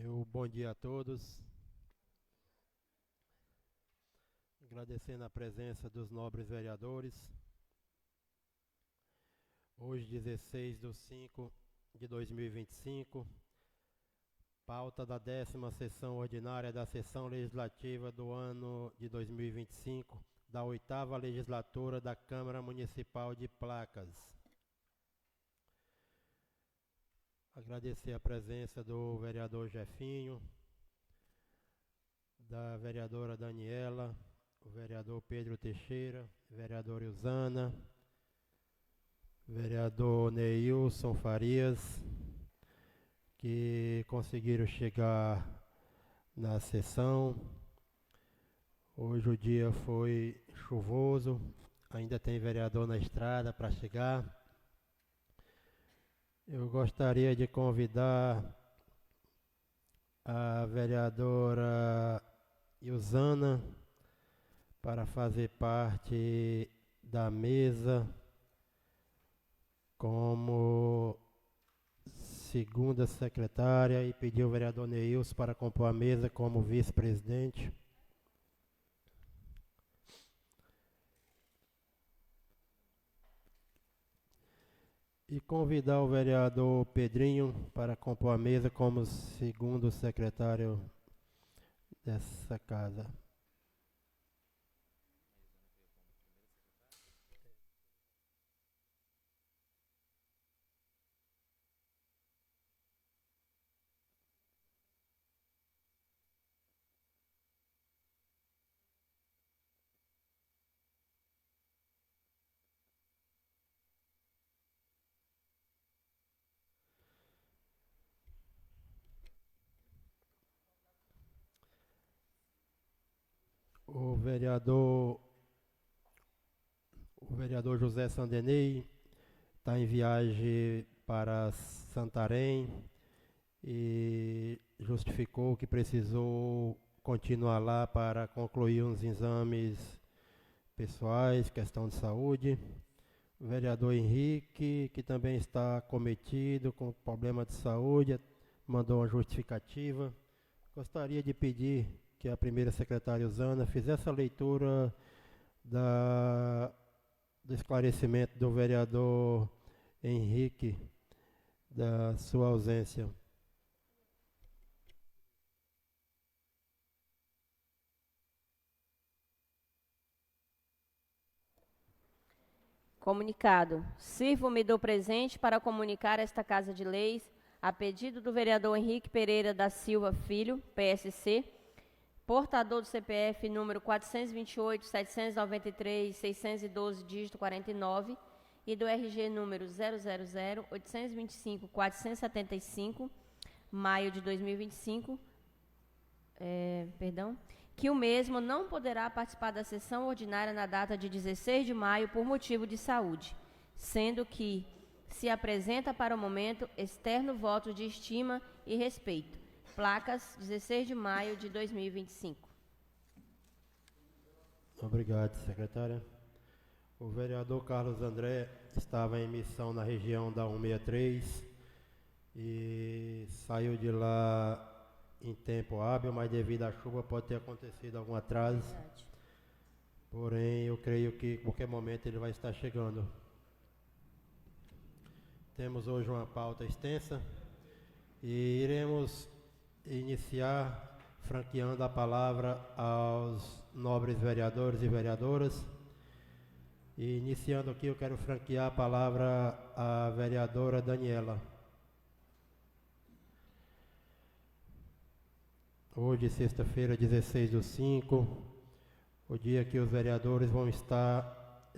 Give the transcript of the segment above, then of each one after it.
Bom dia a todos. Agradecendo a presença dos nobres vereadores. Hoje, 16 de 5 de 2025, pauta da 10ª sessão ordinária da sessão legislativa do ano de 2025, da 8ª legislatura da Câmara Municipal de Placas. Agradecer a presença do vereador Jefinho, da vereadora Daniela, o vereador Pedro Teixeira, vereadora Ilzana, vereador Neilson Farias, que conseguiram chegar na sessão. Hoje o dia foi chuvoso, ainda tem vereador na estrada para chegar. Eu gostaria de convidar a vereadora Ilzana para fazer parte da mesa como segunda secretária e pedir ao vereador Neilson para compor a mesa como vice-presidente. E convidar o vereador Pedrinho para compor a mesa como segundo secretário dessa casa. O vereador José Sandenei está em viagem para Santarém e justificou que precisou continuar lá para concluir uns exames pessoais, questão de saúde. O vereador Henrique, que também está cometido com problema de saúde, mandou uma justificativa. Gostaria de pedir que a primeira secretária Ilzana fizesse a leitura do esclarecimento do vereador Henrique, da sua ausência. Comunicado. Sirvo-me do presente para comunicar a esta Casa de Leis, a pedido do vereador Henrique Pereira da Silva Filho, PSC, portador do CPF número 428-793-612, dígito 49, e do RG número 000-825-475, maio de 2025, que o mesmo não poderá participar da sessão ordinária na data de 16 de maio por motivo de saúde, sendo que se apresenta para o momento externo voto de estima e respeito. Placas, 16 de maio de 2025. Obrigado, secretária. O vereador Carlos André estava em missão na região da 163 e saiu de lá em tempo hábil, mas devido à chuva pode ter acontecido algum atraso. Verdade. Porém, eu creio que em qualquer momento ele vai estar chegando. Temos hoje uma pauta extensa e iremos iniciar franqueando a palavra aos nobres vereadores e vereadoras. E iniciando aqui, eu quero franquear a palavra à vereadora Daniela. Hoje, sexta-feira, 16 de 5, o dia que os vereadores vão estar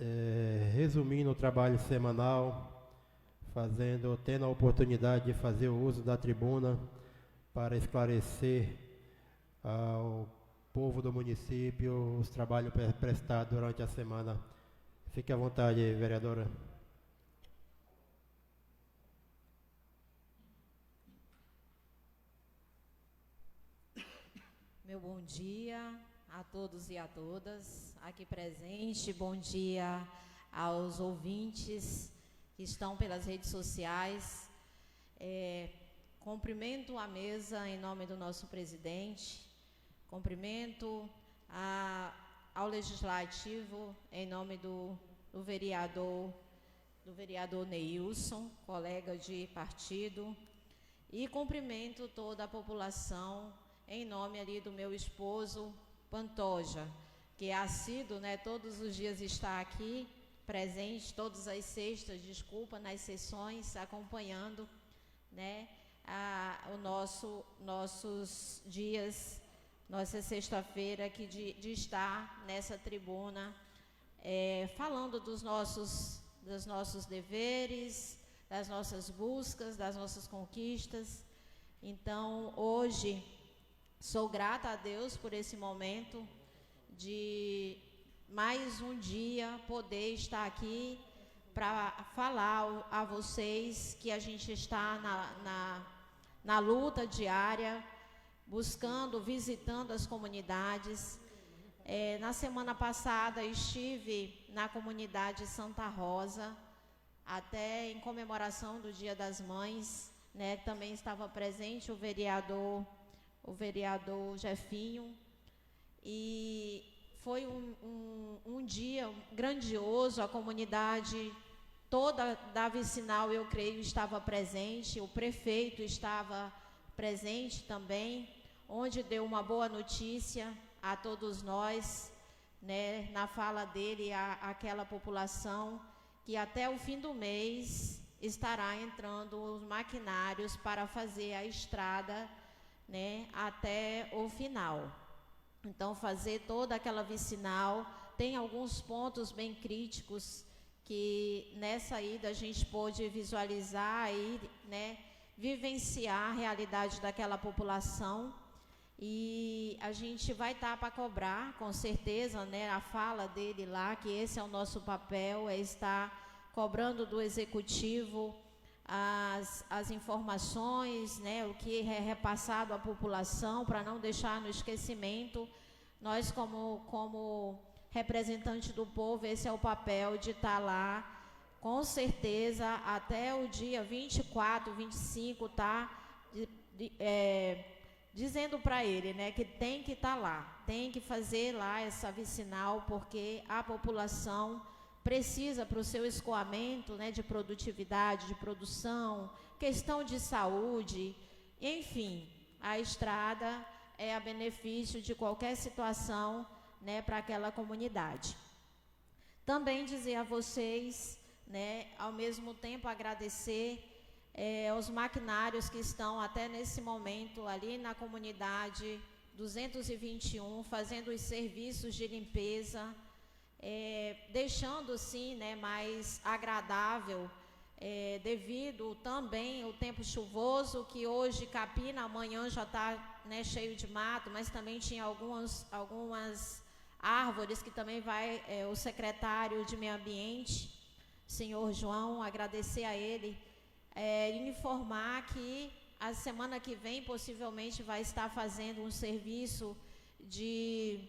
resumindo o trabalho semanal, tendo a oportunidade de fazer o uso da tribuna para esclarecer ao povo do município os trabalhos prestados durante a semana. Fique à vontade, vereadora. Meu bom dia a todos e a todas aqui presentes. Bom dia aos ouvintes que estão pelas redes sociais. Cumprimento a mesa em nome do nosso presidente, cumprimento ao Legislativo em nome do vereador Neilson, colega de partido, e cumprimento toda a população em nome ali do meu esposo Pantoja, que é assíduo, né, todos os dias está aqui, presente, todas as sextas, nas sessões, acompanhando, né, nossos dias, nossa sexta-feira aqui de estar nessa tribuna, falando dos nossos deveres, das nossas buscas, das nossas conquistas. Então, hoje, sou grata a Deus por esse momento de mais um dia poder estar aqui para falar a vocês que a gente está na luta diária, buscando, visitando as comunidades. Na semana passada estive na comunidade Santa Rosa, até em comemoração do Dia das Mães, né? Também estava presente o vereador Jefinho, e foi um dia grandioso. A comunidade toda da vicinal, eu creio, estava presente, o prefeito estava presente também, onde deu uma boa notícia a todos nós, né, na fala dele, àquela população, que até o fim do mês estará entrando os maquinários para fazer a estrada, né, até o final. Então, fazer toda aquela vicinal. Tem alguns pontos bem críticos que nessa ida a gente pôde visualizar e, né, vivenciar a realidade daquela população. E a gente vai estar para cobrar, com certeza, né, a fala dele lá, que esse é o nosso papel, é estar cobrando do executivo as informações, né, o que é repassado à população, para não deixar no esquecimento. Nós, como representante do povo, esse é o papel de estar lá, com certeza, até o dia 24, 25, dizendo para ele, né, que tem que estar lá, tem que fazer lá essa vicinal, porque a população precisa, para o seu escoamento, né, de produtividade, de produção, questão de saúde, enfim, a estrada é a benefício de qualquer situação, né, para aquela comunidade. Também dizer a vocês, né, ao mesmo tempo agradecer os maquinários que estão até nesse momento ali na comunidade 221, fazendo os serviços de limpeza, deixando assim, né, mais agradável, devido também ao tempo chuvoso, que hoje Capina, amanhã já está, né, cheio de mato, mas também tinha algumas árvores que também vai o secretário de Meio Ambiente, senhor João, agradecer a ele, informar que a semana que vem possivelmente vai estar fazendo um serviço de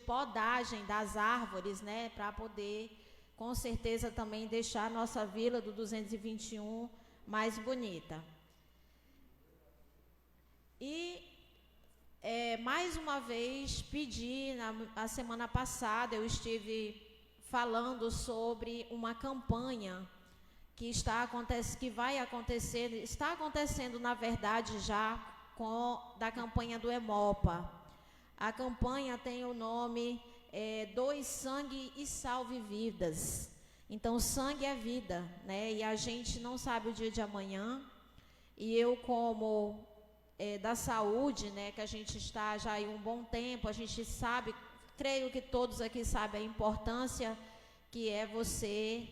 podagem das árvores, né, para poder, com certeza, também deixar a nossa vila do 221 mais bonita. E mais uma vez pedi, na semana passada eu estive falando sobre uma campanha que está acontecendo, na verdade, já da campanha do Hemopa. A campanha tem o nome Doe Sangue e Salve Vidas. Então, sangue é vida, né? E a gente não sabe o dia de amanhã. E eu, como da saúde, né, que a gente está já em um bom tempo, a gente sabe, creio que todos aqui sabem a importância que é você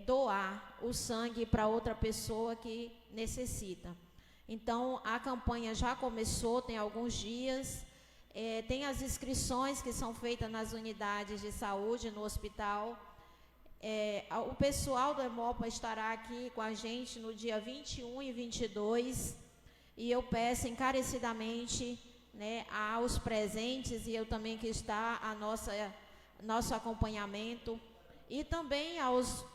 doar o sangue para outra pessoa que necessita. Então, a campanha já começou, tem alguns dias. Tem as inscrições que são feitas nas unidades de saúde, no hospital. O pessoal do Hemopa estará aqui com a gente no dia 21 e 22, e eu peço encarecidamente, né, aos presentes, e eu também que está nosso acompanhamento, e também aos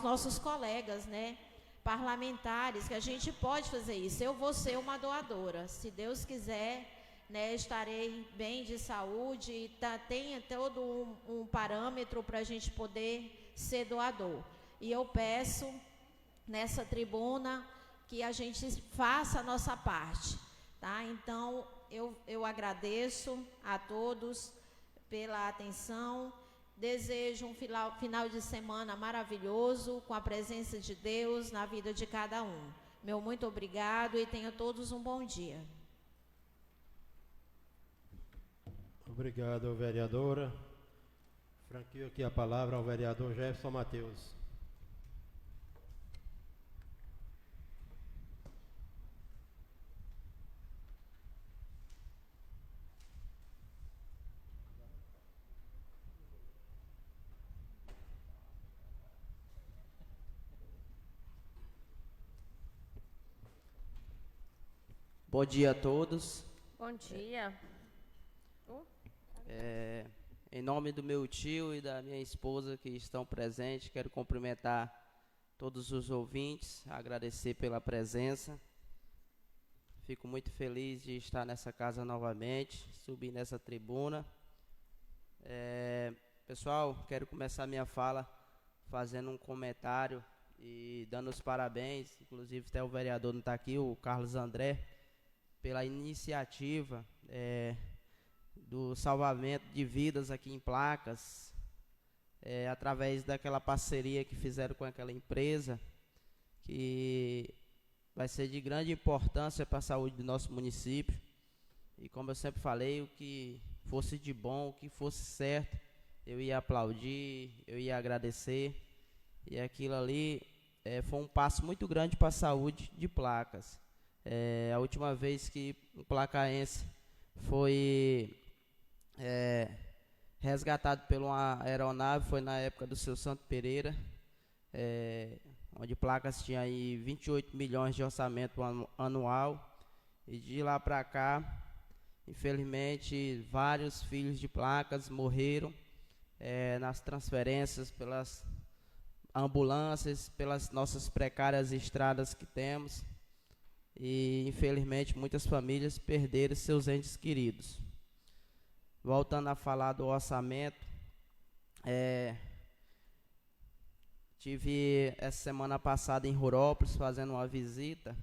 nossos colegas, né, parlamentares que a gente pode fazer isso. Eu vou ser uma doadora, se Deus quiser, né, estarei bem de saúde e tenha todo um parâmetro para a gente poder ser doador. E eu peço nessa tribuna que a gente faça a nossa parte, tá? Então, eu agradeço a todos pela atenção, desejo um final de semana maravilhoso, com a presença de Deus na vida de cada um. Meu muito obrigado e tenham todos um bom dia. Obrigado, vereadora. Franquio aqui a palavra ao vereador Jefferson Mateus. Bom dia a todos. Bom dia. Em nome do meu tio e da minha esposa que estão presentes, quero cumprimentar todos os ouvintes, agradecer pela presença. Fico muito feliz de estar nessa casa novamente, subir nessa tribuna. Pessoal, quero começar minha fala fazendo um comentário e dando os parabéns, inclusive até o vereador não está aqui, o Carlos André, pela iniciativa do salvamento de vidas aqui em Placas, através daquela parceria que fizeram com aquela empresa, que vai ser de grande importância para a saúde do nosso município. E como eu sempre falei, o que fosse de bom, o que fosse certo, eu ia aplaudir, eu ia agradecer. E aquilo ali foi um passo muito grande para a saúde de Placas. A última vez que um placaense foi resgatado por uma aeronave foi na época do seu Santo Pereira, onde Placas tinha aí 28 milhões de orçamento anual, e de lá para cá, infelizmente, vários filhos de Placas morreram nas transferências, pelas ambulâncias, pelas nossas precárias estradas que temos, e infelizmente muitas famílias perderam seus entes queridos. Voltando a falar do orçamento, tive essa semana passada em Rurópolis fazendo uma visita,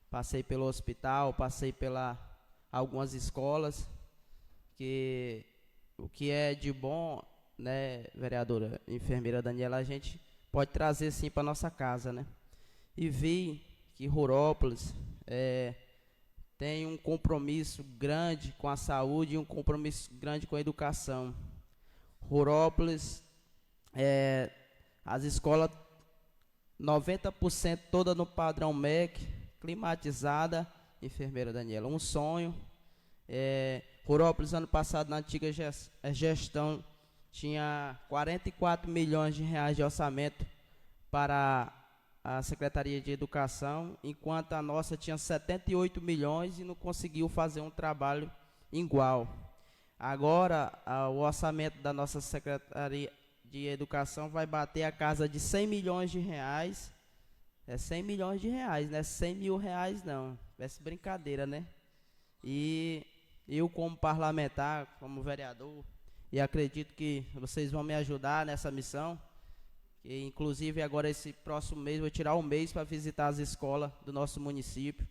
passei pelo hospital, passei pela algumas escolas, que o que é de bom, né, vereadora, enfermeira Daniela, a gente pode trazer sim para nossa casa, né? E vi que Rurópolis tem um compromisso grande com a saúde e um compromisso grande com a educação. Rurópolis, as escolas 90% toda no padrão MEC, climatizada, enfermeira Daniela, um sonho. Rurópolis, ano passado, na antiga gestão, tinha 44 milhões de reais de orçamento para a Secretaria de Educação, enquanto a nossa tinha 78 milhões e não conseguiu fazer um trabalho igual. Agora, o orçamento da nossa Secretaria de Educação vai bater a casa de 100 milhões de reais. 100 milhões de reais, não é 100 mil reais não. Parece brincadeira, né? E eu, como parlamentar, como vereador, e acredito que vocês vão me ajudar nessa missão, que inclusive agora esse próximo mês, vou tirar um mês para visitar as escolas do nosso município,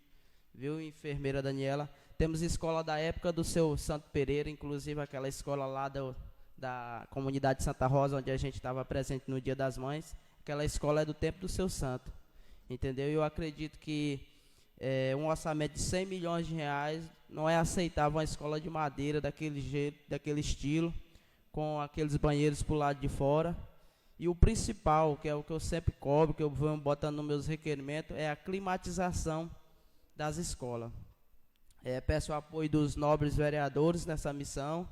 viu, enfermeira Daniela? Temos escola da época do seu Santo Pereira, inclusive aquela escola lá da comunidade Santa Rosa, onde a gente estava presente no Dia das Mães, aquela escola é do tempo do seu santo, entendeu? Eu acredito que um orçamento de 100 milhões de reais não é aceitável uma escola de madeira daquele jeito, daquele estilo, com aqueles banheiros para o lado de fora. E o principal, que é o que eu sempre cobro, que eu vou botando nos meus requerimentos, é a climatização das escolas. Peço o apoio dos nobres vereadores nessa missão,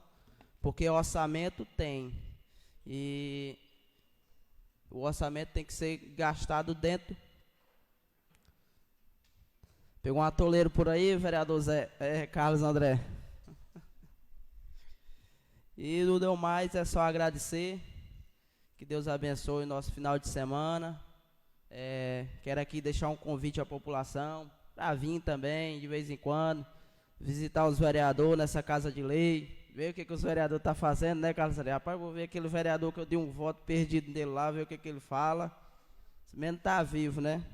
porque orçamento tem. E o orçamento tem que ser gastado dentro. Pegou um atoleiro por aí, vereador Carlos André. E no demais é só agradecer. Que Deus abençoe o nosso final de semana. Quero aqui deixar um convite à população para vir também, de vez em quando, visitar os vereadores nessa casa de lei, ver o que os vereadores estão fazendo, né, Carlos André? Rapaz, vou ver aquele vereador que eu dei um voto perdido dele lá, ver o que ele fala. Esse menino está vivo, né?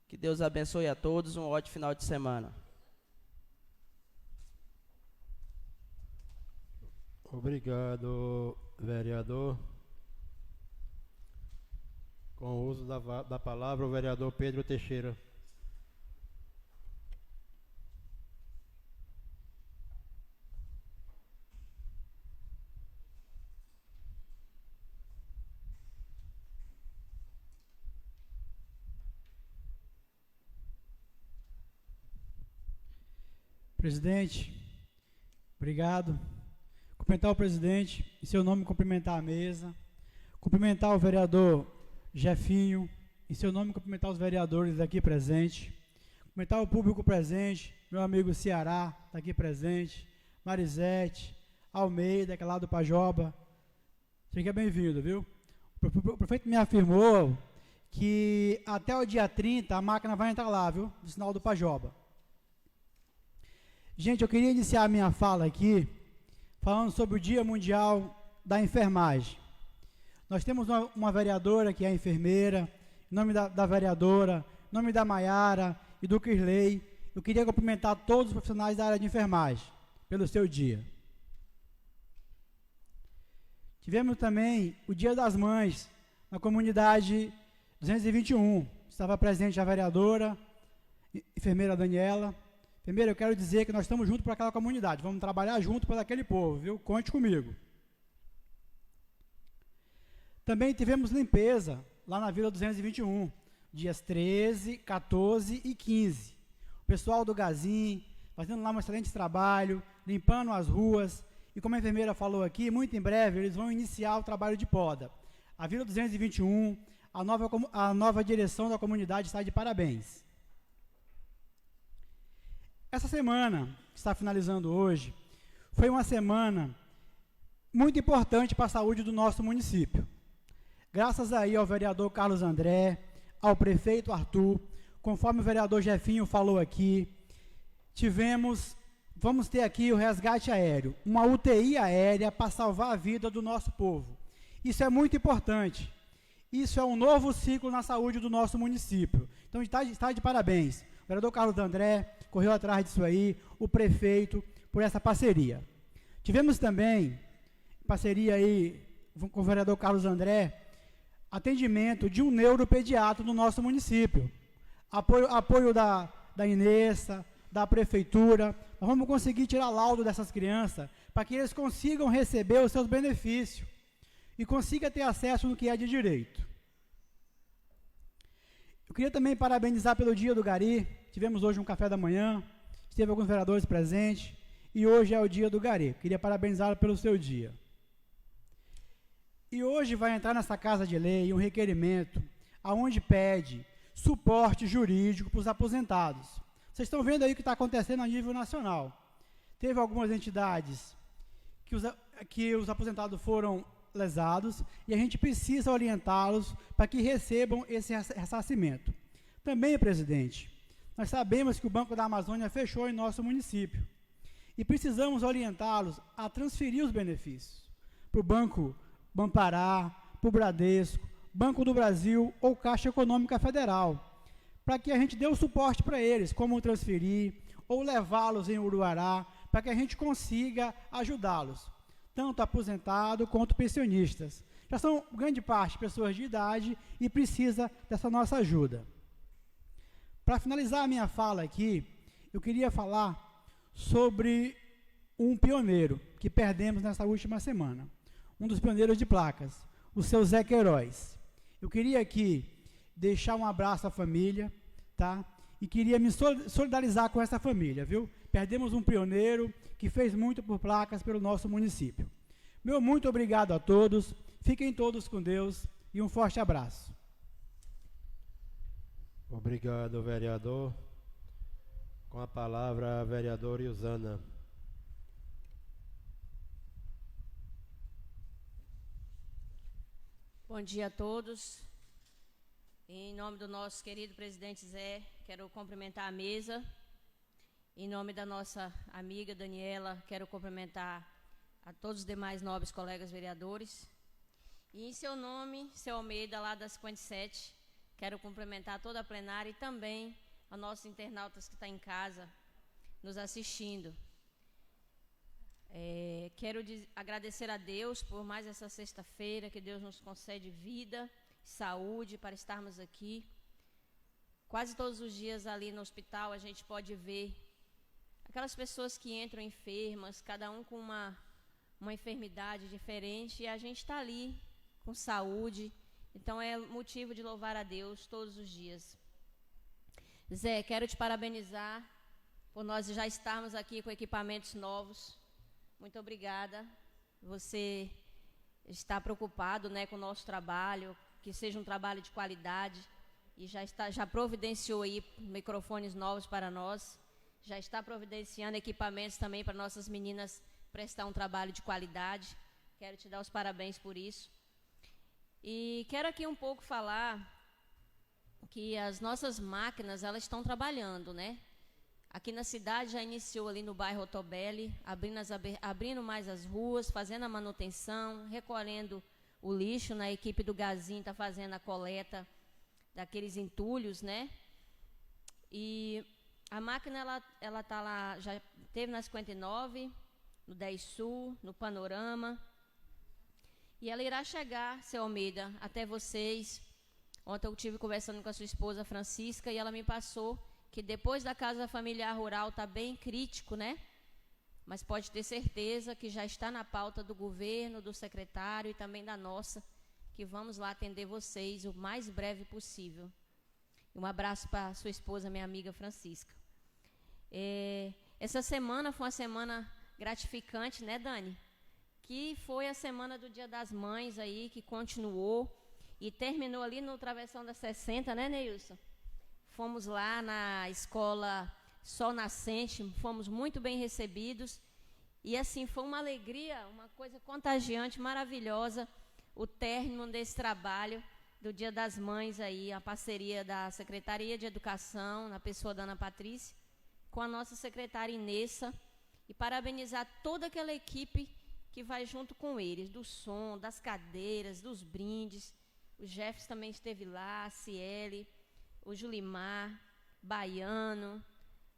Que Deus abençoe a todos, um ótimo final de semana. Obrigado, vereador. Com o uso da palavra, o vereador Pedro Teixeira. Presidente, obrigado. Cumprimentar o presidente, em seu nome cumprimentar a mesa. Cumprimentar o vereador Jefinho, em seu nome cumprimentar os vereadores aqui presentes. Cumprimentar o público presente, meu amigo Ceará, está aqui presente. Marisete, Almeida, que é lá do Pajoba. Seja bem-vindo, viu? O prefeito me afirmou que até o dia 30 a máquina vai entrar lá, viu? Do sinal do Pajoba. Gente, eu queria iniciar a minha fala aqui falando sobre o Dia Mundial da Enfermagem. Nós temos uma vereadora que é enfermeira, em nome da vereadora, em nome da Maiara e do Kirley, eu queria cumprimentar todos os profissionais da área de enfermagem pelo seu dia. Tivemos também o Dia das Mães na comunidade 221. Estava presente a vereadora, enfermeira Daniela. Primeiro, eu quero dizer que nós estamos juntos para aquela comunidade, vamos trabalhar junto para aquele povo, viu? Conte comigo. Também tivemos limpeza lá na Vila 221, dias 13, 14 e 15. O pessoal do Gazin fazendo lá um excelente trabalho, limpando as ruas, e como a enfermeira falou aqui, muito em breve eles vão iniciar o trabalho de poda. A Vila 221, a nova direção da comunidade está de parabéns. Essa semana, que está finalizando hoje, foi uma semana muito importante para a saúde do nosso município. Graças aí ao vereador Carlos André, ao prefeito Arthur, conforme o vereador Jefinho falou aqui, vamos ter aqui o resgate aéreo, uma UTI aérea para salvar a vida do nosso povo. Isso é muito importante. Isso é um novo ciclo na saúde do nosso município. Então está de parabéns. O vereador Carlos André correu atrás disso aí, o prefeito, por essa parceria. Tivemos também, parceria aí com o vereador Carlos André, atendimento de um neuropediatra no nosso município. Apoio da Inessa, da prefeitura. Nós vamos conseguir tirar laudo dessas crianças para que eles consigam receber os seus benefícios e consigam ter acesso no que é de direito. Eu queria também parabenizar pelo dia do Gari. Tivemos hoje um café da manhã, esteve alguns vereadores presentes, e hoje é o dia do Gari. Queria parabenizá-lo pelo seu dia. E hoje vai entrar nessa casa de lei um requerimento aonde pede suporte jurídico para os aposentados. Vocês estão vendo aí o que está acontecendo a nível nacional. Teve algumas entidades que os aposentados foram lesados e a gente precisa orientá-los para que recebam esse ressarcimento. Também, presidente, nós sabemos que o Banco da Amazônia fechou em nosso município e precisamos orientá-los a transferir os benefícios para o Banco Bampará, para o Bradesco, Banco do Brasil ou Caixa Econômica Federal, para que a gente dê o suporte para eles, como transferir ou levá-los em Uruará, para que a gente consiga ajudá-los, tanto aposentados quanto pensionistas. Já são, grande parte, pessoas de idade e precisa dessa nossa ajuda. Para finalizar a minha fala aqui, eu queria falar sobre um pioneiro que perdemos nessa última semana. Um dos pioneiros de placas, o seu Zé Queiroz. Eu queria aqui deixar um abraço à família, tá? E queria me solidarizar com essa família, viu? Perdemos um pioneiro que fez muito por placas pelo nosso município. Meu muito obrigado a todos, fiquem todos com Deus e um forte abraço. Obrigado, vereador. Com a palavra, a vereadora Ilzana. Bom dia a todos. Em nome do nosso querido presidente Zé, quero cumprimentar a mesa. Em nome da nossa amiga Daniela, quero cumprimentar a todos os demais nobres colegas vereadores. E em seu nome, seu Almeida, lá da 57, quero cumprimentar toda a plenária e também a nossos internautas que estão em casa nos assistindo. Quero agradecer a Deus por mais essa sexta-feira, que Deus nos concede vida, saúde para estarmos aqui. Quase todos os dias ali no hospital a gente pode ver aquelas pessoas que entram enfermas, cada um com uma enfermidade diferente, e a gente está ali com saúde. Então é motivo de louvar a Deus todos os dias. Zé, quero te parabenizar por nós já estarmos aqui com equipamentos novos. Muito obrigada. Você está preocupado, né, com o nosso trabalho, que seja um trabalho de qualidade, e já providenciou aí microfones novos para nós, já está providenciando equipamentos também para nossas meninas prestar um trabalho de qualidade. Quero te dar os parabéns por isso. E quero aqui um pouco falar que as nossas máquinas, elas estão trabalhando, né? Aqui na cidade já iniciou ali no bairro Otobelli, abrindo mais as ruas, fazendo a manutenção, recolhendo o lixo, né? A equipe do Gazinho está fazendo a coleta daqueles entulhos, né? E a máquina, ela está lá, já teve na 59, no 10 Sul, no Panorama, e ela irá chegar, seu Almeida, até vocês. Ontem eu estive conversando com a sua esposa Francisca e ela me passou que depois da casa familiar rural está bem crítico, né? Mas pode ter certeza que já está na pauta do governo, do secretário e também da nossa, que vamos lá atender vocês o mais breve possível. Um abraço para a sua esposa, minha amiga Francisca. Essa semana foi uma semana gratificante, né, Dani? Que foi a semana do Dia das Mães aí, que continuou e terminou ali no Travessão da 60, né, Neilson? Fomos lá na escola Sol Nascente, fomos muito bem recebidos. E assim, foi uma alegria, uma coisa contagiante, maravilhosa, o término desse trabalho do Dia das Mães aí, a parceria da Secretaria de Educação, na pessoa da Ana Patrícia, com a nossa secretária Inessa, e parabenizar toda aquela equipe que vai junto com eles, do som, das cadeiras, dos brindes. O Jefferson também esteve lá, a Ciele, o Julimar, Baiano,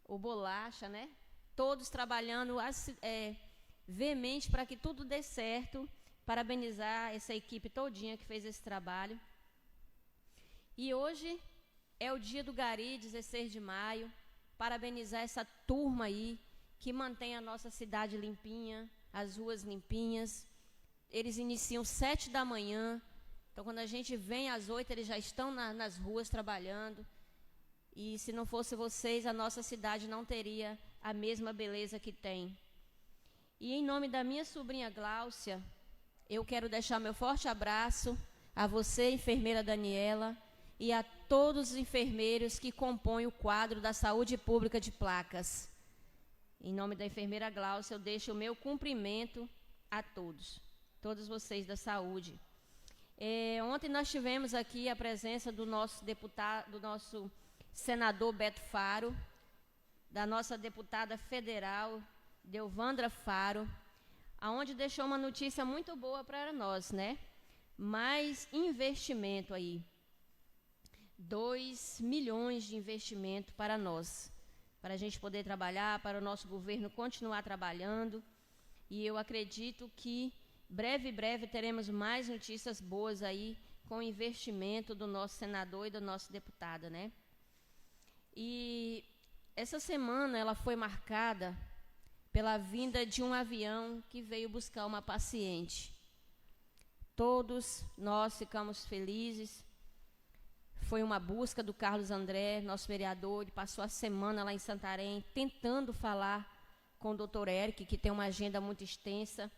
o Bolacha, né? Todos trabalhando veemente para que tudo dê certo. Parabenizar essa equipe todinha que fez esse trabalho. E hoje é o dia do Gari, 16 de maio. Parabenizar essa turma aí que mantém a nossa cidade limpinha, as ruas limpinhas. Eles iniciam 7 da manhã. Então, quando a gente vem às 8, eles já estão nas ruas trabalhando. E se não fosse vocês, a nossa cidade não teria a mesma beleza que tem. E em nome da minha sobrinha Gláucia, eu quero deixar meu forte abraço a você, enfermeira Daniela, e a todos os enfermeiros que compõem o quadro da Saúde Pública de Placas. Em nome da enfermeira Gláucia, eu deixo o meu cumprimento a todos vocês da saúde. Ontem nós tivemos aqui a presença do nosso deputado, do nosso senador Beto Faro, da nossa deputada federal, Deuvandra Faro, aonde deixou uma notícia muito boa para nós, né? Mais investimento aí. 2 milhões de investimento para nós, para a gente poder trabalhar, para o nosso governo continuar trabalhando. E eu acredito que breve teremos mais notícias boas aí com o investimento do nosso senador e do nosso deputado, né? E essa semana ela foi marcada pela vinda de um avião que veio buscar uma paciente. Todos nós ficamos felizes. Foi uma busca do Carlos André, nosso vereador. Ele passou a semana lá em Santarém tentando falar com o Dr. Eric, que tem uma agenda muito extensa,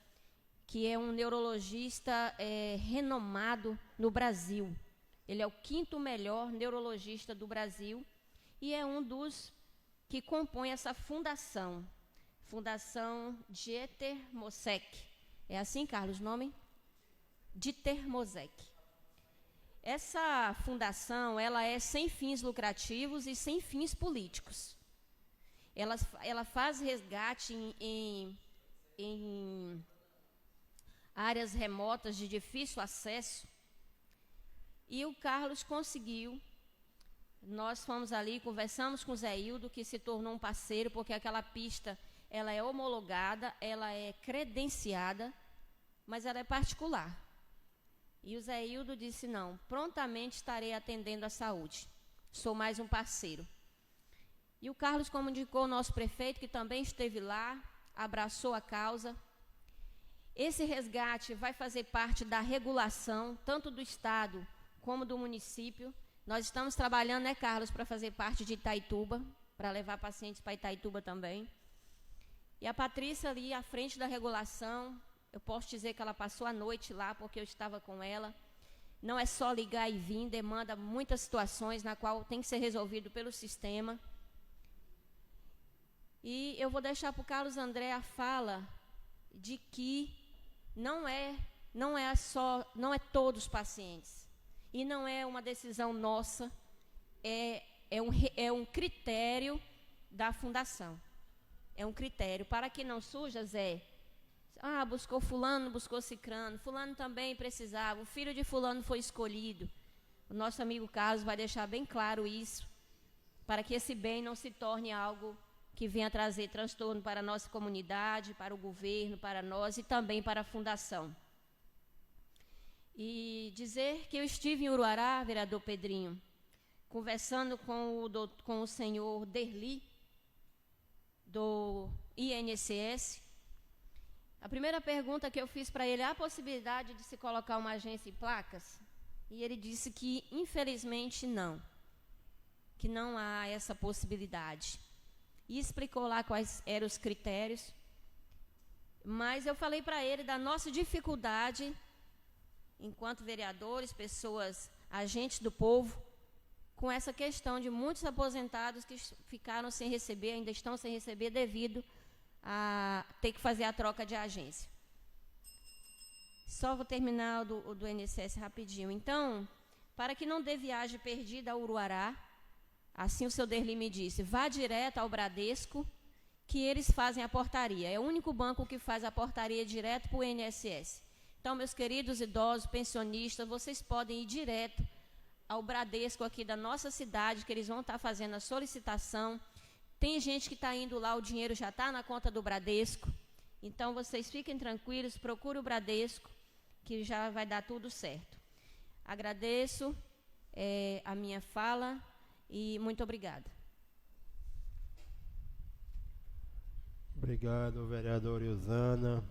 que é um neurologista renomado no Brasil. Ele é o 5º melhor neurologista do Brasil e é um dos que compõe essa fundação, Fundação Dieter Mosek. É assim, Carlos, o nome? Dieter Mosek. Essa fundação, ela é sem fins lucrativos e sem fins políticos. Ela faz resgate em áreas remotas de difícil acesso. E o Carlos conseguiu. Nós fomos ali, conversamos com o Zé Hildo, que se tornou um parceiro, porque aquela pista, ela é homologada, ela é credenciada, mas ela é particular. E o Zé Hildo disse, não, prontamente estarei atendendo a saúde. Sou mais um parceiro. E o Carlos comunicou ao nosso prefeito, que também esteve lá, abraçou a causa. Esse resgate vai fazer parte da regulação, tanto do Estado como do município. Nós estamos trabalhando, né, Carlos, para fazer parte de Itaituba, para levar pacientes para Itaituba também. E a Patrícia ali, à frente da regulação, eu posso dizer que ela passou a noite lá, porque eu estava com ela. Não é só ligar e vir, demanda muitas situações na qual tem que ser resolvido pelo sistema. E eu vou deixar para o Carlos André a fala de que não é todos os pacientes. E não é uma decisão nossa, é um critério da fundação. É um critério. Para que não suja, Zé, buscou fulano, buscou cicrano, fulano também precisava, o filho de fulano foi escolhido. O nosso amigo Carlos vai deixar bem claro isso, para que esse bem não se torne algo que venha trazer transtorno para a nossa comunidade, para o governo, para nós e também para a fundação. E dizer que eu estive em Uruará, vereador Pedrinho, conversando com o senhor Derli, do INSS. A primeira pergunta que eu fiz para ele é a possibilidade de se colocar uma agência em placas? E ele disse que, infelizmente, não. Que não há essa possibilidade. E explicou lá quais eram os critérios. Mas eu falei para ele da nossa dificuldade, enquanto vereadores, pessoas, agentes do povo, com essa questão de muitos aposentados que ficaram sem receber, ainda estão sem receber devido a ter que fazer a troca de agência. Só vou terminar do INSS rapidinho. Então, para que não dê viagem perdida a Uruará, assim o seu Derli me disse, vá direto ao Bradesco, que eles fazem a portaria. É o único banco que faz a portaria direto para o INSS. Então, meus queridos idosos, pensionistas, vocês podem ir direto ao Bradesco aqui da nossa cidade, que eles vão estar fazendo a solicitação. Tem gente que está indo lá, o dinheiro já está na conta do Bradesco. Então, vocês fiquem tranquilos, procure o Bradesco, que já vai dar tudo certo. Agradeço a minha fala e muito obrigada. Obrigado, vereador Ilzana.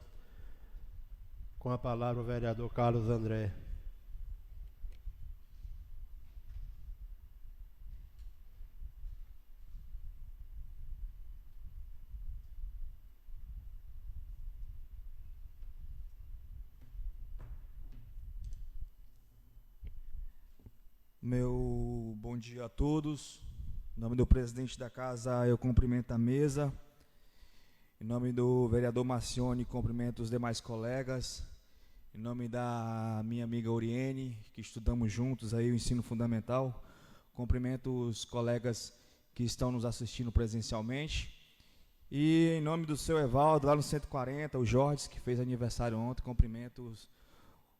Com a palavra, o vereador Carlos André. Meu bom dia a todos. Em nome do presidente da casa, eu cumprimento a mesa. Em nome do vereador Marcione, cumprimento os demais colegas. Em nome da minha amiga Oriene, que estudamos juntos aí o ensino fundamental, cumprimento os colegas que estão nos assistindo presencialmente. E em nome do seu Evaldo, lá no 140, o Jorge, que fez aniversário ontem, cumprimento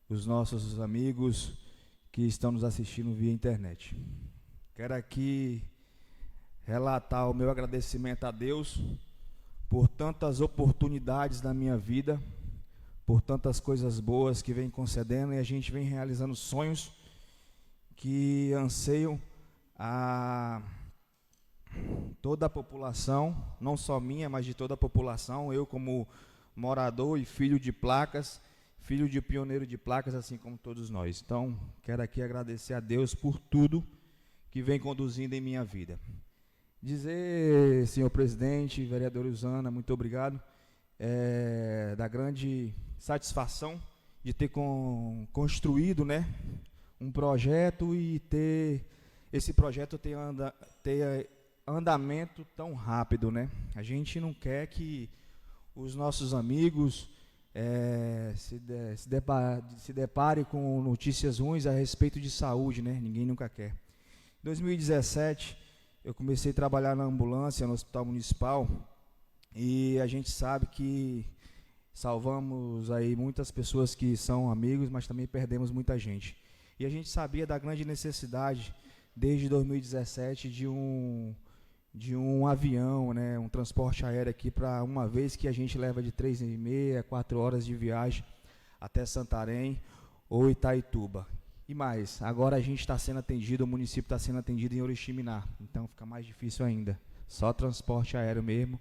os nossos amigos que estão nos assistindo via internet. Quero aqui relatar o meu agradecimento a Deus por tantas oportunidades na minha vida, por tantas coisas boas que vem concedendo, e a gente vem realizando sonhos que anseiam a toda a população, não só minha, mas de toda a população. Eu, como morador e filho de placas, filho de pioneiro de placas, assim como todos nós. Então, quero aqui agradecer a Deus por tudo que vem conduzindo em minha vida. Dizer, senhor presidente, vereador Ilzana, muito obrigado, da grande satisfação de ter construído, né, um projeto e ter esse projeto ter andamento tão rápido, né? A gente não quer que os nossos amigos se depare com notícias ruins a respeito de saúde, né? Ninguém nunca quer. Em 2017, eu comecei a trabalhar na ambulância no Hospital Municipal e a gente sabe que salvamos aí muitas pessoas que são amigos, mas também perdemos muita gente. E a gente sabia da grande necessidade, desde 2017, de um avião, né, um transporte aéreo aqui para uma vez que a gente leva de 3h30 a 4 horas de viagem até Santarém ou Itaituba. E mais, agora a gente está sendo atendido, o município está sendo atendido em Oriximiná, então fica mais difícil ainda. Só transporte aéreo mesmo.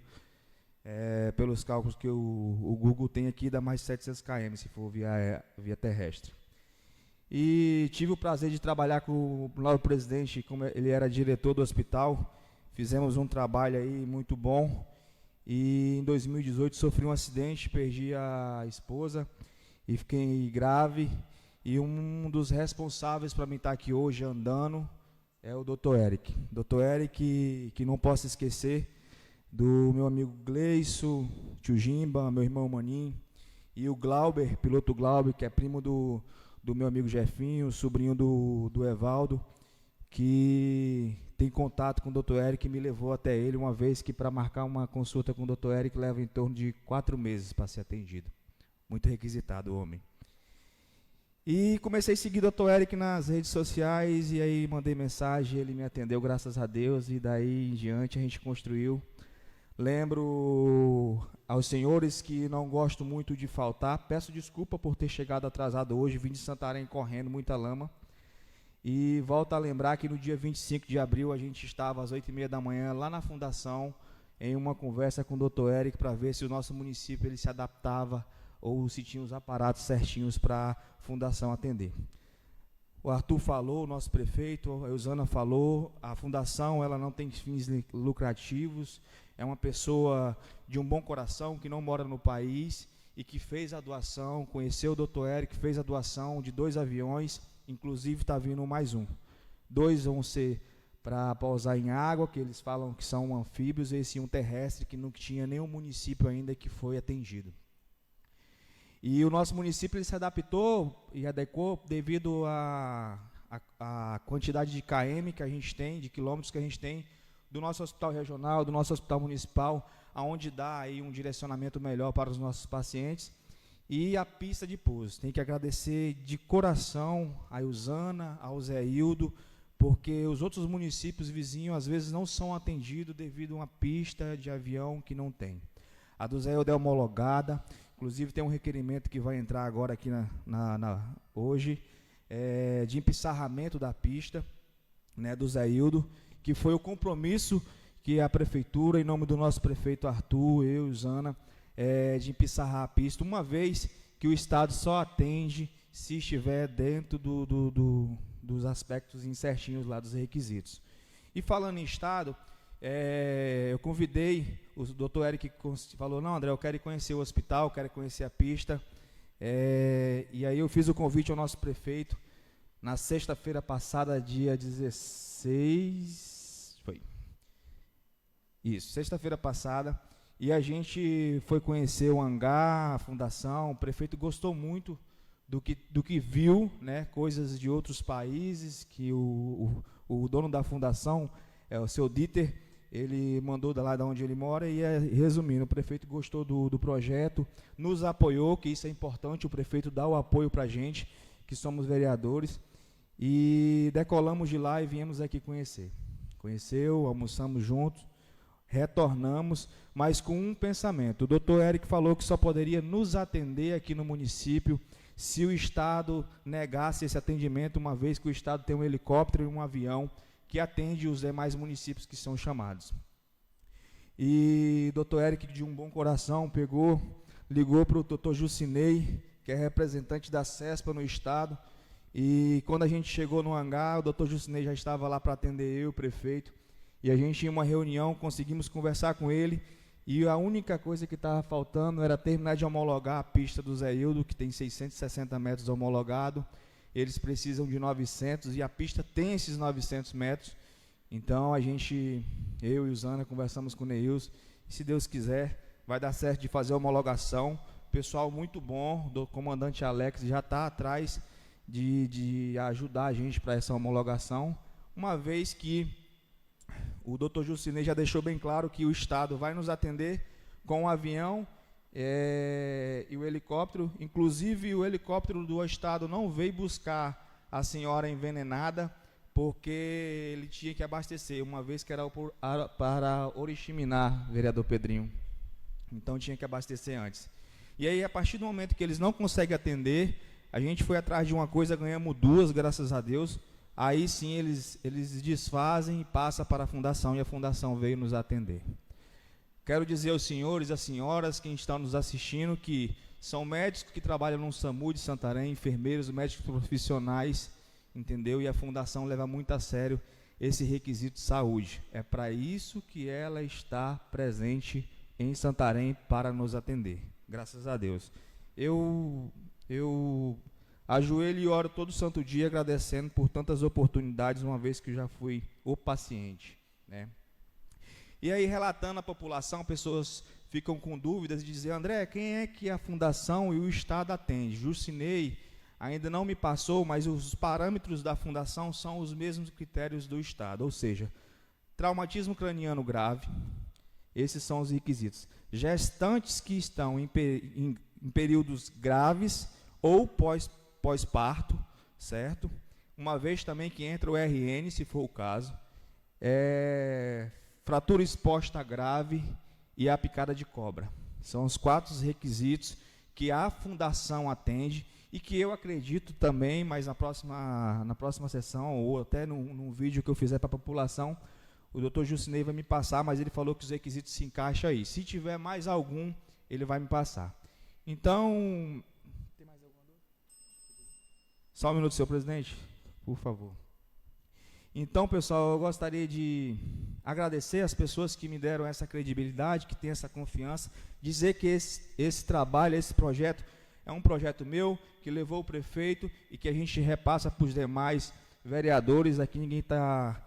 Pelos cálculos que o Google tem aqui, dá mais de 700 km se for via terrestre. E tive o prazer de trabalhar com o novo presidente, como ele era diretor do hospital. Fizemos um trabalho aí muito bom. E em 2018 sofri um acidente, perdi a esposa e fiquei grave. E um dos responsáveis para mim estar aqui hoje andando é o Dr. Eric. Dr. Eric, que não posso esquecer, do meu amigo Gleison, tio Jimba, meu irmão Maninho, e o Glauber, piloto Glauber, que é primo do meu amigo Jefinho, sobrinho do Evaldo, que tem contato com o Dr. Eric e me levou até ele, uma vez que para marcar uma consulta com o Dr. Eric leva em torno de 4 meses para ser atendido. Muito requisitado o homem. E comecei a seguir o Dr. Eric nas redes sociais, e aí mandei mensagem, ele me atendeu, graças a Deus, e daí em diante a gente construiu. Lembro aos senhores que não gosto muito de faltar, peço desculpa por ter chegado atrasado hoje, vim de Santarém correndo, muita lama. E volto a lembrar que no dia 25 de abril a gente estava às 8h30 da manhã lá na fundação, em uma conversa com o Dr. Eric para ver se o nosso município ele se adaptava ou se tinha os aparatos certinhos para a fundação atender. O Arthur falou, o nosso prefeito, a Eusana falou, a fundação ela não tem fins lucrativos, é uma pessoa de um bom coração que não mora no país e que fez a doação, conheceu o Dr. Eric, fez a doação de 2 aviões, inclusive está vindo mais um. 2 vão ser para pousar em água, que eles falam que são anfíbios, e esse um terrestre que não tinha nenhum município ainda que foi atendido. E o nosso município ele se adaptou e adequou devido à quantidade de km que a gente tem, de quilômetros que a gente tem, do nosso hospital regional, do nosso hospital municipal, aonde dá aí um direcionamento melhor para os nossos pacientes, e a pista de pouso. Tem que agradecer de coração a Eusana, ao Zé Hildo, porque os outros municípios vizinhos às vezes não são atendidos devido a uma pista de avião que não tem. A do Zé Hildo é homologada, inclusive tem um requerimento que vai entrar agora aqui hoje, de empissarramento da pista, né, do Zé Hildo, que foi o compromisso que a prefeitura, em nome do nosso prefeito Arthur, eu e Eusana, de empissarrar a pista, uma vez que o Estado só atende se estiver dentro dos aspectos incertinhos lá dos requisitos. E falando em Estado, eu convidei, o doutor Eric falou, não, André, eu quero conhecer o hospital, quero conhecer a pista, e aí eu fiz o convite ao nosso prefeito, na sexta-feira passada, dia 16, foi, isso, sexta-feira passada, e a gente foi conhecer o hangar, a fundação, o prefeito gostou muito do que viu, né, coisas de outros países, que o dono da fundação, o seu Dieter, ele mandou lá de onde ele mora, e resumindo, o prefeito gostou do projeto, nos apoiou, que isso é importante, o prefeito dá o apoio para a gente, que somos vereadores, e decolamos de lá e viemos aqui conhecer. Conheceu, almoçamos juntos, retornamos, mas com um pensamento. O doutor Eric falou que só poderia nos atender aqui no município se o Estado negasse esse atendimento, uma vez que o Estado tem um helicóptero e um avião que atende os demais municípios que são chamados. E o doutor Eric, de um bom coração, ligou para o doutor Jucinei, que é representante da CESPA no Estado, e quando a gente chegou no hangar, o doutor Jucinei já estava lá para atender eu, o prefeito, e a gente, em uma reunião, conseguimos conversar com ele, e a única coisa que estava faltando era terminar de homologar a pista do Zé Hildo, que tem 660 metros homologado. Eles precisam de 900, e a pista tem esses 900 metros. Então, eu e o Zana conversamos com o Neils, e se Deus quiser, vai dar certo de fazer a homologação pessoal muito bom, do comandante Alex já está atrás de ajudar a gente para essa homologação, uma vez que o Dr. Jucinei já deixou bem claro que o Estado vai nos atender com o avião e o helicóptero. Inclusive, o helicóptero do Estado não veio buscar a senhora envenenada, porque ele tinha que abastecer, uma vez que era para Oriximiná, vereador Pedrinho. Então, tinha que abastecer antes. E aí, a partir do momento que eles não conseguem atender, a gente foi atrás de uma coisa, ganhamos duas, graças a Deus. Aí sim eles desfazem e passa para a fundação, e a fundação veio nos atender. Quero dizer aos senhores e às senhoras que estão nos assistindo que são médicos que trabalham no SAMU de Santarém, enfermeiros, médicos profissionais, entendeu? E a fundação leva muito a sério esse requisito de saúde. É para isso que ela está presente em Santarém para nos atender. Graças a Deus. Eu ajoelho e oro todo santo dia agradecendo por tantas oportunidades, uma vez que eu já fui o paciente, né? E aí, relatando à população, pessoas ficam com dúvidas de dizer: André, quem é que a fundação e o Estado atende? Jucinei ainda não me passou, mas os parâmetros da fundação são os mesmos critérios do Estado, ou seja, traumatismo craniano grave, esses são os requisitos. Gestantes que estão em períodos graves ou pós-parto, certo? Uma vez também que entra o RN, se for o caso, fratura exposta grave e a picada de cobra. São os 4 requisitos que a fundação atende e que eu acredito também, mas na próxima sessão, ou até num vídeo que eu fizer para a população, o doutor Jucinei vai me passar, mas ele falou que os requisitos se encaixam aí. Se tiver mais algum, ele vai me passar. Então, tem mais alguma dúvida? Só um minuto, senhor presidente, por favor. Então, pessoal, eu gostaria de agradecer as pessoas que me deram essa credibilidade, que têm essa confiança, dizer que esse trabalho, esse projeto, é um projeto meu, que levou o prefeito e que a gente repassa para os demais vereadores. Aqui ninguém está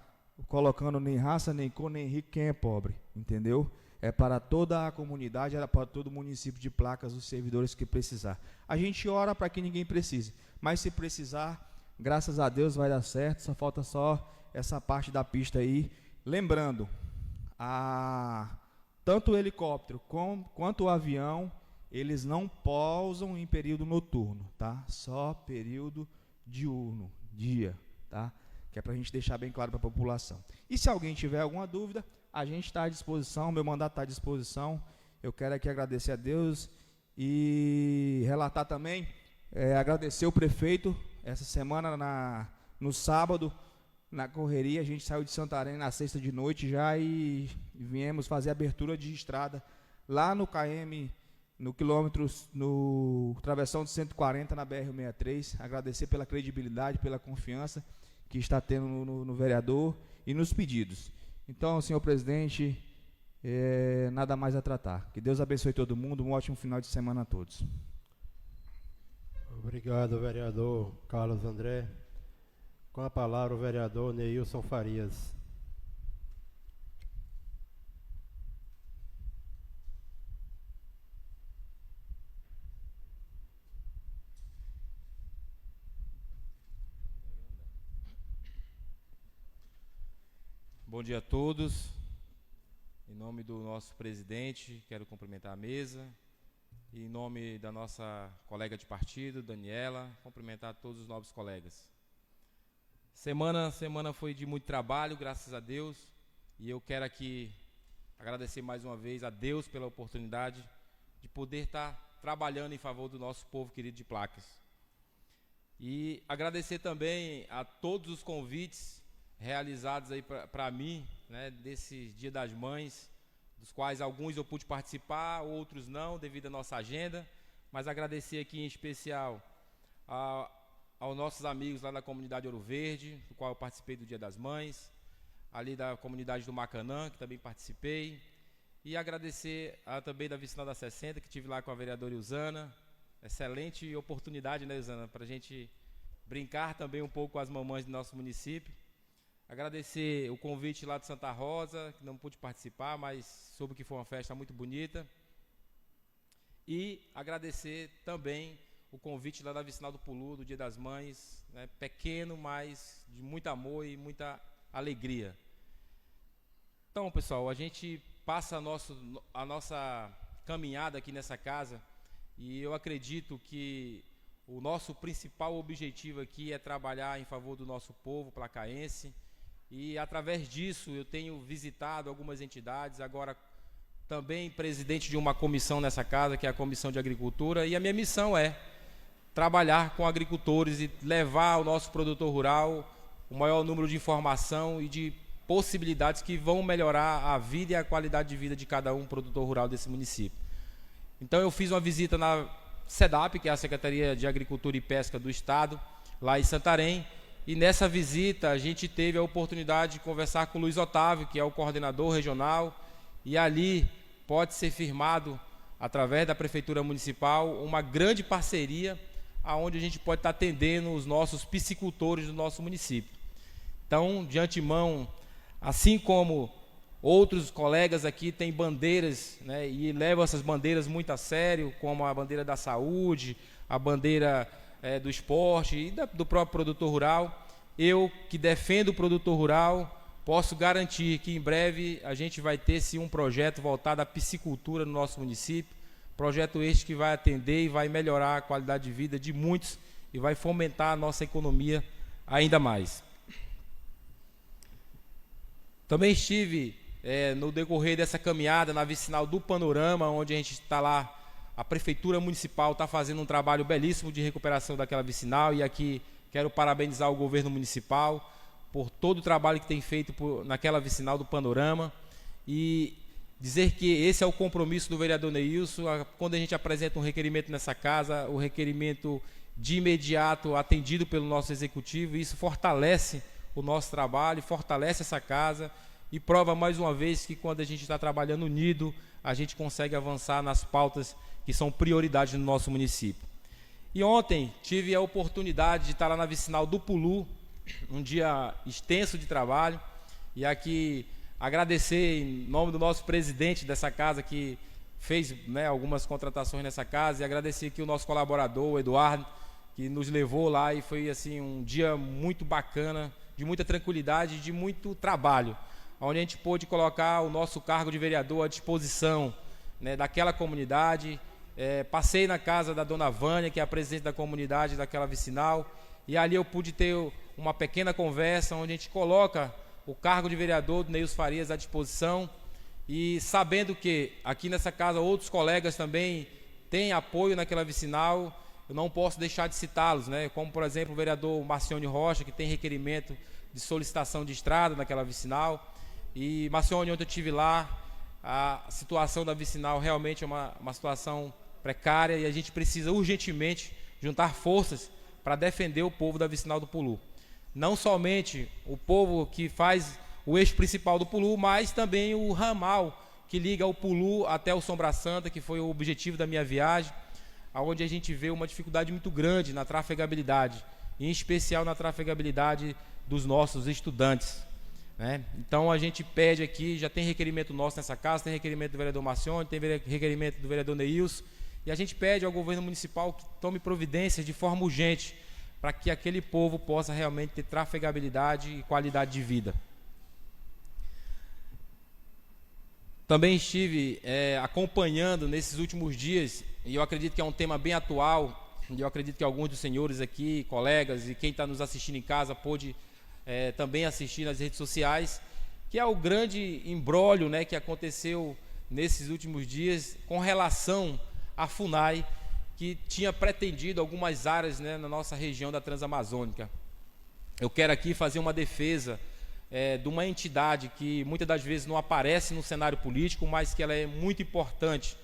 colocando nem raça, nem cor, nem rico, quem é pobre, entendeu? É para toda a comunidade, é para todo o município de Placas, os servidores que precisar. A gente ora para que ninguém precise, mas se precisar, graças a Deus vai dar certo, só falta essa parte da pista aí. Lembrando, tanto o helicóptero quanto o avião, eles não pousam em período noturno, tá? Só período diurno, dia, tá? Que é para a gente deixar bem claro para a população. E se alguém tiver alguma dúvida, a gente está à disposição, meu mandato está à disposição. Eu quero aqui agradecer a Deus e relatar também, agradecer o prefeito. Essa semana, no sábado, na correria, a gente saiu de Santarém na sexta de noite já e viemos fazer abertura de estrada lá no KM, no travessão de 140 na BR-63, agradecer pela credibilidade, pela confiança que está tendo no vereador e nos pedidos. Então, senhor presidente, nada mais a tratar. Que Deus abençoe todo mundo, um ótimo final de semana a todos. Obrigado, vereador Carlos André. Com a palavra, o vereador Neilson Farias. Bom dia a todos. Em nome do nosso presidente, quero cumprimentar a mesa. E em nome da nossa colega de partido, Daniela, cumprimentar todos os novos colegas. Semana foi de muito trabalho, graças a Deus. E eu quero aqui agradecer mais uma vez a Deus pela oportunidade de poder estar trabalhando em favor do nosso povo querido de Placas. E agradecer também a todos os convites realizados aí para mim, né, desse Dia das Mães, dos quais alguns eu pude participar, outros não, devido à nossa agenda, mas agradecer aqui em especial aos nossos amigos lá da comunidade Ouro Verde, do qual eu participei do Dia das Mães, ali da comunidade do Macanã, que também participei, e agradecer também da Vicinal da 60, que estive lá com a vereadora Ilzana. Excelente oportunidade, né, Ilzana, para a gente brincar também um pouco com as mamães do nosso município. Agradecer o convite lá de Santa Rosa, que não pude participar, mas soube que foi uma festa muito bonita. E agradecer também o convite lá da Vicinal do Pulu, do Dia das Mães, né, pequeno, mas de muito amor e muita alegria. Então, pessoal, a gente passa a nossa caminhada aqui nessa casa e eu acredito que o nosso principal objetivo aqui é trabalhar em favor do nosso povo placaense e, através disso, eu tenho visitado algumas entidades, agora também presidente de uma comissão nessa casa, que é a Comissão de Agricultura, e a minha missão é trabalhar com agricultores e levar ao nosso produtor rural o maior número de informação e de possibilidades que vão melhorar a vida e a qualidade de vida de cada produtor rural desse município. Então eu fiz uma visita na SEDAP, que é a Secretaria de Agricultura e Pesca do Estado, lá em Santarém, e nessa visita a gente teve a oportunidade de conversar com o Luiz Otávio, que é o coordenador regional, e ali pode ser firmado, através da Prefeitura Municipal, uma grande parceria, onde a gente pode estar atendendo os nossos piscicultores do nosso município. Então, de antemão, assim como outros colegas aqui têm bandeiras, né, e levam essas bandeiras muito a sério, como a bandeira da saúde, a bandeira do esporte e do próprio produtor rural, eu, que defendo o produtor rural, posso garantir que em breve a gente vai ter sim um projeto voltado à piscicultura no nosso município, projeto este que vai atender e vai melhorar a qualidade de vida de muitos e vai fomentar a nossa economia ainda mais. Também estive no decorrer dessa caminhada na Vicinal do Panorama, onde a gente está lá, a Prefeitura Municipal está fazendo um trabalho belíssimo de recuperação daquela vicinal, e aqui quero parabenizar o governo municipal por todo o trabalho que tem feito naquela Vicinal do Panorama, e dizer que esse é o compromisso do vereador Neilson. Quando a gente apresenta um requerimento nessa casa, o requerimento de imediato atendido pelo nosso executivo, e isso fortalece o nosso trabalho, fortalece essa casa e prova mais uma vez que quando a gente está trabalhando unido, a gente consegue avançar nas pautas que são prioridades no nosso município. E ontem tive a oportunidade de estar lá na Vicinal do Pulu, um dia extenso de trabalho, e aqui agradecer em nome do nosso presidente dessa casa, que fez, né, algumas contratações nessa casa, e agradecer aqui o nosso colaborador, o Eduardo, que nos levou lá, e foi assim um dia muito bacana, de muita tranquilidade, de muito trabalho, onde a gente pôde colocar o nosso cargo de vereador à disposição, né, daquela comunidade. Passei na casa da dona Vânia, que é a presidente da comunidade daquela vicinal, e ali eu pude ter uma pequena conversa, onde a gente coloca o cargo de vereador do Neilson Farias à disposição, e sabendo que aqui nessa casa outros colegas também têm apoio naquela vicinal, eu não posso deixar de citá-los, né? Como, por exemplo, o vereador Marcione Rocha, que tem requerimento de solicitação de estrada naquela vicinal. E, Marcione, ontem eu estive lá, a situação da vicinal realmente é uma situação precária, e a gente precisa urgentemente juntar forças para defender o povo da Vicinal do Pulu. Não somente o povo que faz o eixo principal do Pulu, mas também o ramal que liga o Pulu até o Sombra Santa, que foi o objetivo da minha viagem, onde a gente vê uma dificuldade muito grande na trafegabilidade, em especial na trafegabilidade dos nossos estudantes, né? Então a gente pede aqui, já tem requerimento nosso nessa casa, tem requerimento do vereador Marcione, tem requerimento do vereador Neilson, e a gente pede ao governo municipal que tome providências de forma urgente para que aquele povo possa realmente ter trafegabilidade e qualidade de vida. Também estive acompanhando nesses últimos dias, e eu acredito que é um tema bem atual, e eu acredito que alguns dos senhores aqui, colegas, e quem está nos assistindo em casa pôde também assistir nas redes sociais, que é o grande imbróglio, né, que aconteceu nesses últimos dias com relação à FUNAI, que tinha pretendido algumas áreas, né, na nossa região da Transamazônica. Eu quero aqui fazer uma defesa de uma entidade que muitas das vezes não aparece no cenário político, mas que ela é muito importante,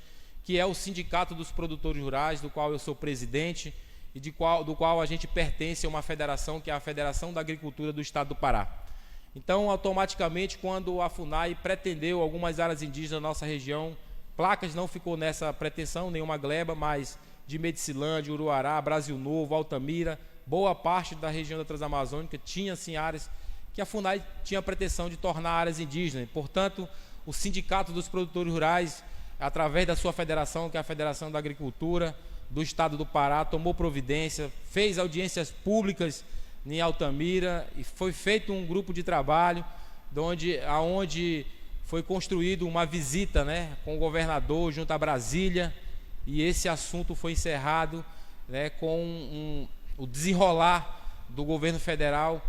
que é o Sindicato dos Produtores Rurais, do qual eu sou presidente, e do qual a gente pertence a uma federação, que é a Federação da Agricultura do Estado do Pará. Então, automaticamente, quando a FUNAI pretendeu algumas áreas indígenas da nossa região, Placas não ficou nessa pretensão, nenhuma gleba, mas de Medicilândia, Uruará, Brasil Novo, Altamira, boa parte da região da Transamazônica tinha sim áreas que a FUNAI tinha a pretensão de tornar áreas indígenas. Portanto, o Sindicato dos Produtores Rurais através da sua federação, que é a Federação da Agricultura do Estado do Pará, tomou providência, fez audiências públicas em Altamira e foi feito um grupo de trabalho aonde foi construído uma visita, né, com o governador junto a Brasília, e esse assunto foi encerrado, né, com o desenrolar do governo federal,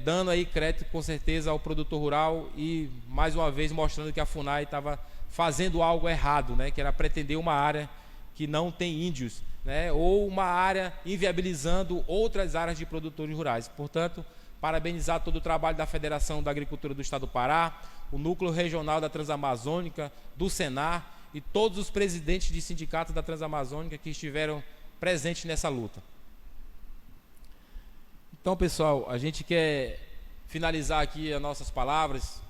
dando aí crédito com certeza ao produtor rural e mais uma vez mostrando que a FUNAI estava fazendo algo errado, né, que era pretender uma área que não tem índios, né, ou uma área inviabilizando outras áreas de produtores rurais. Portanto, parabenizar todo o trabalho da Federação da Agricultura do Estado do Pará, o Núcleo Regional da Transamazônica, do Senar e todos os presidentes de sindicatos da Transamazônica que estiveram presentes nessa luta. Então, pessoal, a gente quer finalizar aqui as nossas palavras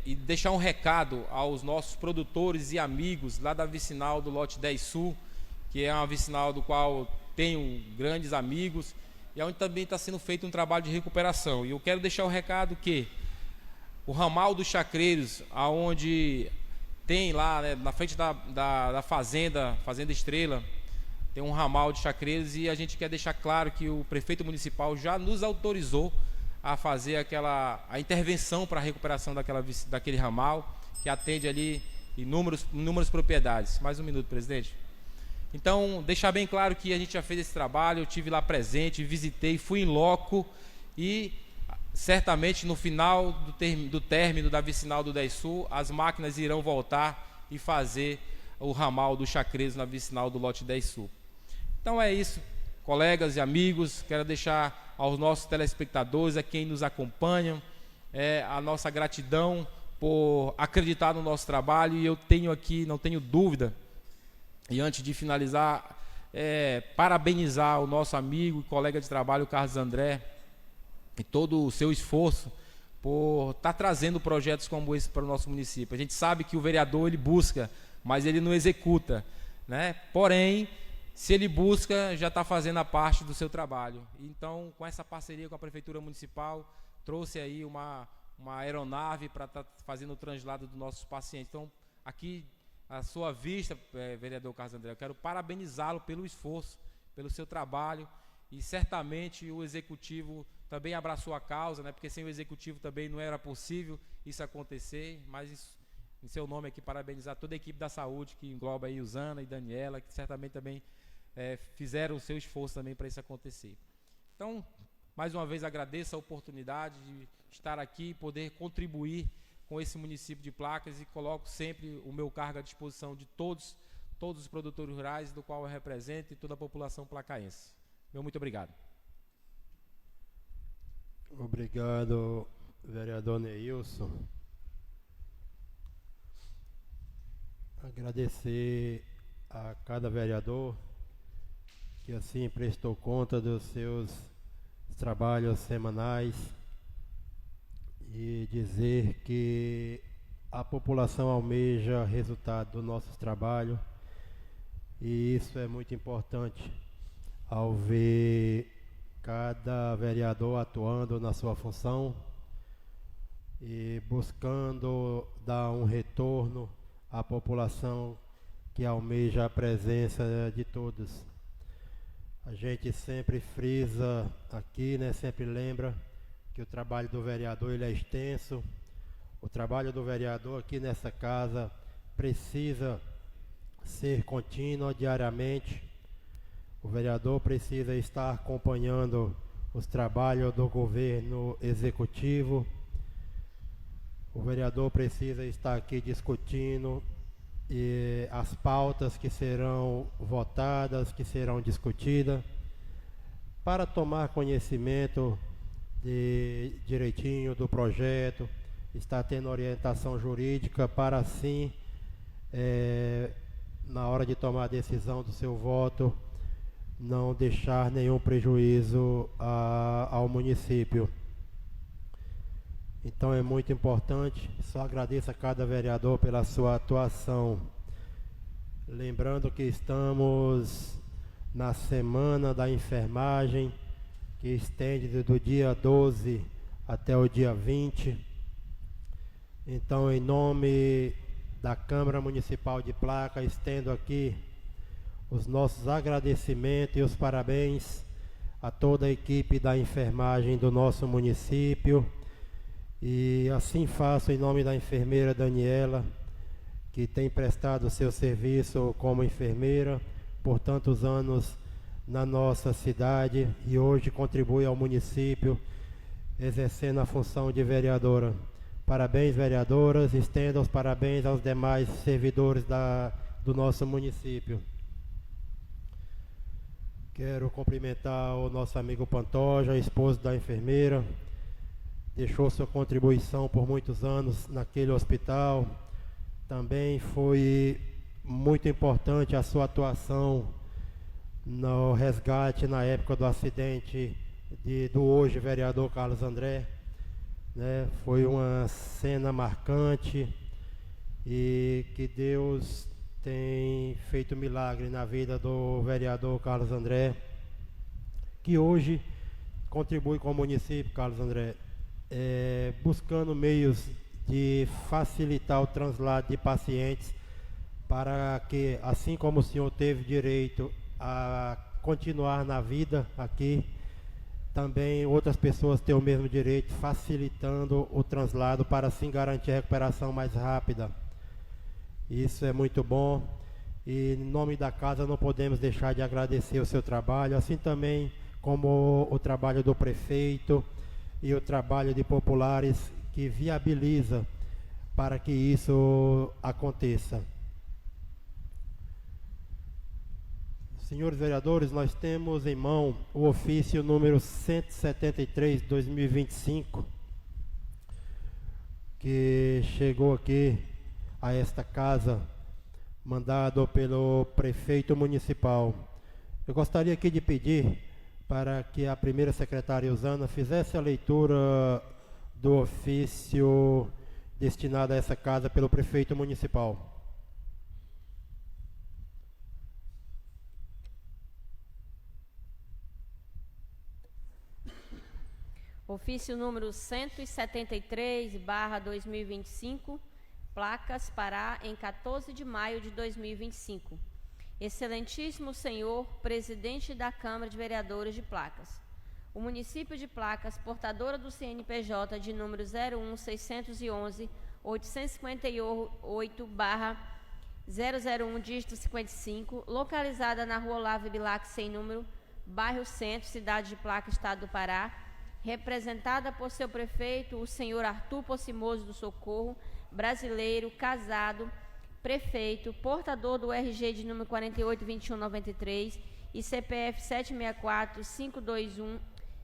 e deixar um recado aos nossos produtores e amigos lá da vicinal do Lote 10 Sul, que é uma vicinal do qual tenho grandes amigos e onde também está sendo feito um trabalho de recuperação. E eu quero deixar o recado que o ramal dos Chacreiros, aonde tem lá, né, na frente da Fazenda Estrela, tem um ramal de chacreiros, e a gente quer deixar claro que o prefeito municipal já nos autorizou a fazer a intervenção para a recuperação daquele ramal, que atende ali inúmeras propriedades. Mais um minuto, presidente. Então, deixar bem claro que a gente já fez esse trabalho, eu estive lá presente, visitei, fui em loco, e certamente no final do término da vicinal do 10 Sul, as máquinas irão voltar e fazer o ramal dos chacreiros na vicinal do Lote 10 Sul. Então é isso, colegas e amigos, quero deixar aos nossos telespectadores, a quem nos acompanha, a nossa gratidão por acreditar no nosso trabalho, e eu tenho aqui, não tenho dúvida, e antes de finalizar, parabenizar o nosso amigo e colega de trabalho, Carlos André, e todo o seu esforço por estar trazendo projetos como esse para o nosso município. A gente sabe que o vereador ele busca, mas ele não executa, né? Porém, se ele busca, já está fazendo a parte do seu trabalho. Então, com essa parceria com a Prefeitura Municipal, trouxe aí uma aeronave para estar fazendo o translado dos nossos pacientes. Então, aqui, à sua vista, vereador Carlos André, eu quero parabenizá-lo pelo esforço, pelo seu trabalho, e certamente o Executivo também abraçou a causa, né? Porque sem o Executivo também não era possível isso acontecer, mas isso, em seu nome aqui, parabenizar toda a equipe da saúde, que engloba aí Usana e Daniela, que certamente também fizeram o seu esforço também para isso acontecer. Então, mais uma vez agradeço a oportunidade de estar aqui e poder contribuir com esse município de Placas, e coloco sempre o meu cargo à disposição de todos os produtores rurais, do qual eu represento, e toda a população placaense. Meu muito obrigado. Obrigado, vereador Neilson. Agradecer a cada vereador que assim prestou conta dos seus trabalhos semanais, e dizer que a população almeja resultado do nosso trabalho, e isso é muito importante ao ver cada vereador atuando na sua função e buscando dar um retorno à população que almeja a presença de todos. A gente sempre frisa aqui, né, sempre lembra que o trabalho do vereador ele é extenso. O trabalho do vereador aqui nessa casa precisa ser contínuo diariamente. O vereador precisa estar acompanhando os trabalhos do governo executivo. O vereador precisa estar aqui discutindo as pautas que serão votadas, que serão discutidas, para tomar conhecimento direitinho do projeto, estar tendo orientação jurídica para assim, na hora de tomar a decisão do seu voto, não deixar nenhum prejuízo ao município. Então é muito importante, só agradeço a cada vereador pela sua atuação. Lembrando que estamos na Semana da Enfermagem, que estende do dia 12 até o dia 20. Então, em nome da Câmara Municipal de Placa, estendo aqui os nossos agradecimentos e os parabéns a toda a equipe da enfermagem do nosso município. E assim faço em nome da enfermeira Daniela, que tem prestado seu serviço como enfermeira por tantos anos na nossa cidade e hoje contribui ao município exercendo a função de vereadora. Parabéns, vereadoras, estendo os parabéns aos demais servidores do nosso município. Quero cumprimentar o nosso amigo Pantoja, esposo da enfermeira, deixou sua contribuição por muitos anos naquele hospital. Também foi muito importante a sua atuação no resgate na época do acidente do hoje vereador Carlos André, né? Foi uma cena marcante e que Deus tem feito milagre na vida do vereador Carlos André, que hoje contribui com o município, Carlos André, buscando meios de facilitar o translado de pacientes para que, assim como o senhor teve direito a continuar na vida aqui, também outras pessoas têm o mesmo direito, facilitando o translado para assim garantir a recuperação mais rápida. Isso é muito bom e em nome da casa não podemos deixar de agradecer o seu trabalho, assim também como o trabalho do prefeito e o trabalho de populares que viabiliza para que isso aconteça. Senhores vereadores, nós temos em mão o ofício número 173/2025, que chegou aqui a esta casa, mandado pelo prefeito municipal. Eu gostaria aqui de pedir para que a primeira secretária Usana fizesse a leitura do ofício destinado a essa casa pelo prefeito municipal. Ofício número 173/2025, Placas, Pará, em 14 de maio de 2025. Excelentíssimo senhor presidente da Câmara de Vereadores de Placas. O município de Placas, portadora do CNPJ de número 01658/001, dígito 55, localizada na rua Olavo Bilac, sem número, bairro Centro, cidade de Placa, estado do Pará, representada por seu prefeito, o senhor Arthur Possimoso do Socorro, brasileiro, casado, prefeito, portador do RG de número 482193 e CPF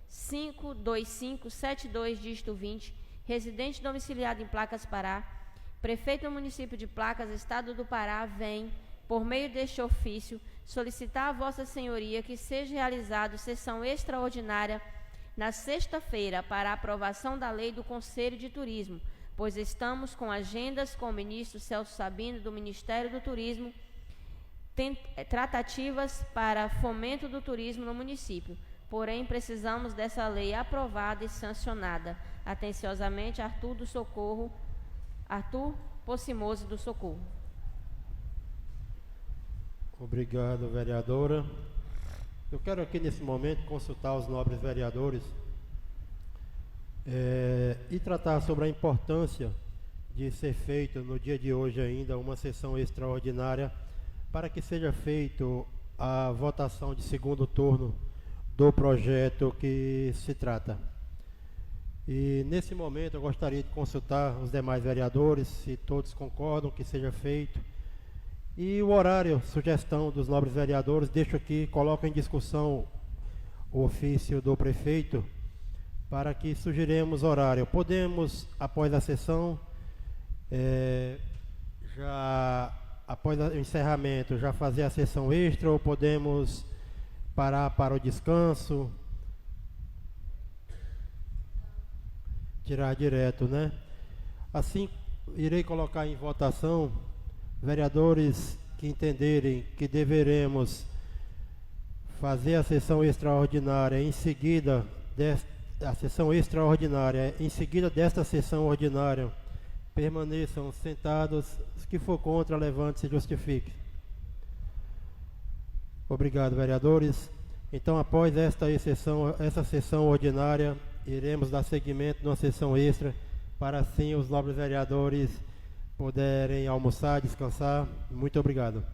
764-525-72, dígito 20, residente domiciliado em Placas, Pará, prefeito do município de Placas, estado do Pará, vem, por meio deste ofício, solicitar a vossa senhoria que seja realizada sessão extraordinária na sexta-feira para a aprovação da lei do Conselho de Turismo, pois estamos com agendas com o ministro Celso Sabino do Ministério do Turismo, tratativas para fomento do turismo no município. Porém, precisamos dessa lei aprovada e sancionada. Atenciosamente, Arthur Possimoso do Socorro. Obrigado, vereadora. Eu quero aqui nesse momento consultar os nobres vereadores e tratar sobre a importância de ser feito no dia de hoje ainda uma sessão extraordinária para que seja feito a votação de segundo turno do projeto que se trata. E nesse momento eu gostaria de consultar os demais vereadores, se todos concordam que seja feito. E o horário, sugestão dos nobres vereadores, deixo aqui, coloco em discussão o ofício do prefeito para que sugeriremos horário. Podemos, após a sessão, já após o encerramento, já fazer a sessão extra ou podemos parar para o descanso? Tirar direto, né? Assim, irei colocar em votação. Vereadores que entenderem que deveremos fazer a sessão extraordinária em seguida desta sessão ordinária, permaneçam sentados. Os que for contra, levante-se e justifique. Obrigado, vereadores. Então, após essa sessão ordinária, iremos dar seguimento numa sessão extra, para assim os nobres vereadores puderem almoçar, descansar. Muito obrigado.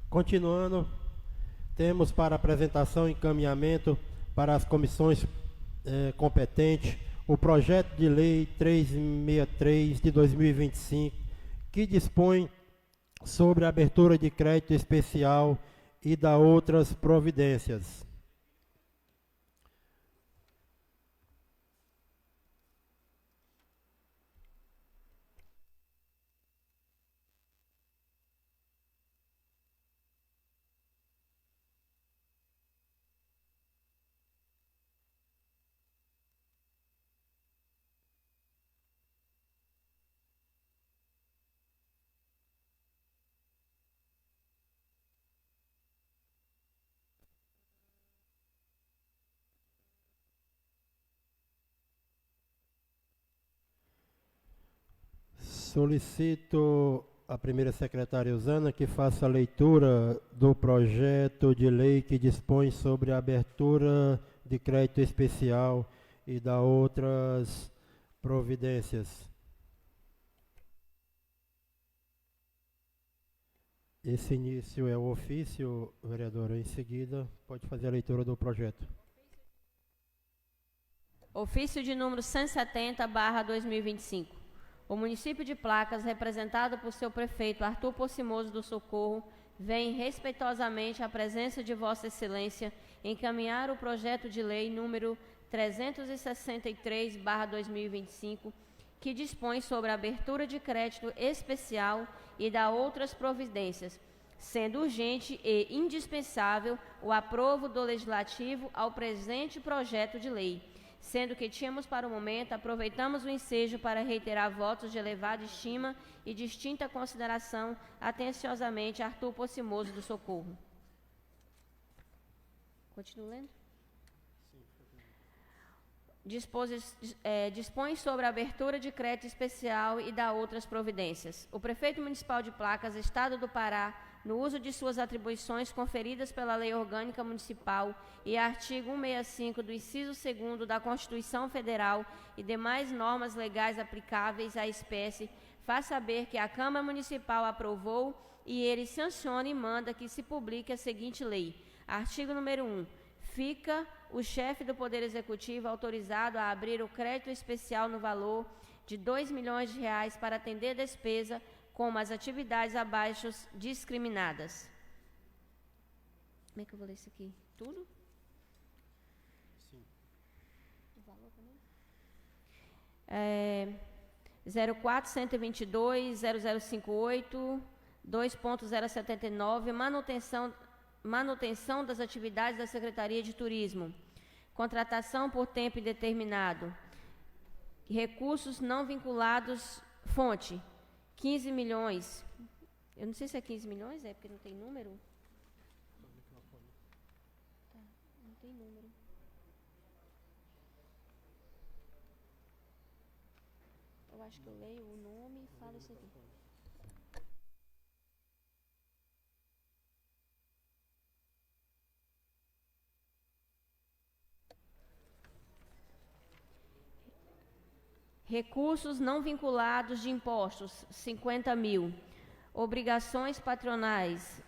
Continuando, temos para apresentação e encaminhamento para as comissões competentes o projeto de lei 363 de 2025, que dispõe sobre a abertura de crédito especial e da outras providências. Solicito a primeira secretária Usana que faça a leitura do projeto de lei que dispõe sobre a abertura de crédito especial e da outras providências. Esse início é o ofício, vereadora. Em seguida, pode fazer a leitura do projeto. Ofício de número 170/2025. O município de Placas, representado por seu prefeito Arthur Pocimoso do Socorro, vem respeitosamente à presença de Vossa Excelência encaminhar o projeto de lei número 363/2025, que dispõe sobre a abertura de crédito especial e da outras providências, sendo urgente e indispensável o aprovo do Legislativo ao presente projeto de lei. Sendo que tínhamos para o momento, aproveitamos o ensejo para reiterar votos de elevada estima e distinta consideração, atenciosamente, Arthur Pocimoso do Socorro. Continuo lendo? Dispõe sobre a abertura de crédito especial e da outras providências. O prefeito municipal de Placas, Estado do Pará, no uso de suas atribuições conferidas pela Lei Orgânica Municipal e artigo 165 do inciso 2º da Constituição Federal e demais normas legais aplicáveis à espécie, faz saber que a Câmara Municipal aprovou e ele sanciona e manda que se publique a seguinte lei. Artigo número 1. Fica o chefe do Poder Executivo autorizado a abrir o crédito especial no valor de R$ 2 milhões para atender despesa como as atividades abaixo discriminadas. Como é que eu vou ler isso aqui? Tudo? Sim. O valor também? 04.122, 0058, 2.079, manutenção das atividades da Secretaria de Turismo, contratação por tempo indeterminado, recursos não vinculados, fonte, 15 milhões. Eu não sei se é 15 milhões, é porque não tem número. Tá, não tem número. Eu acho que eu leio o nome e falo isso aqui. Recursos não vinculados de impostos, 50 mil. Obrigações patronais,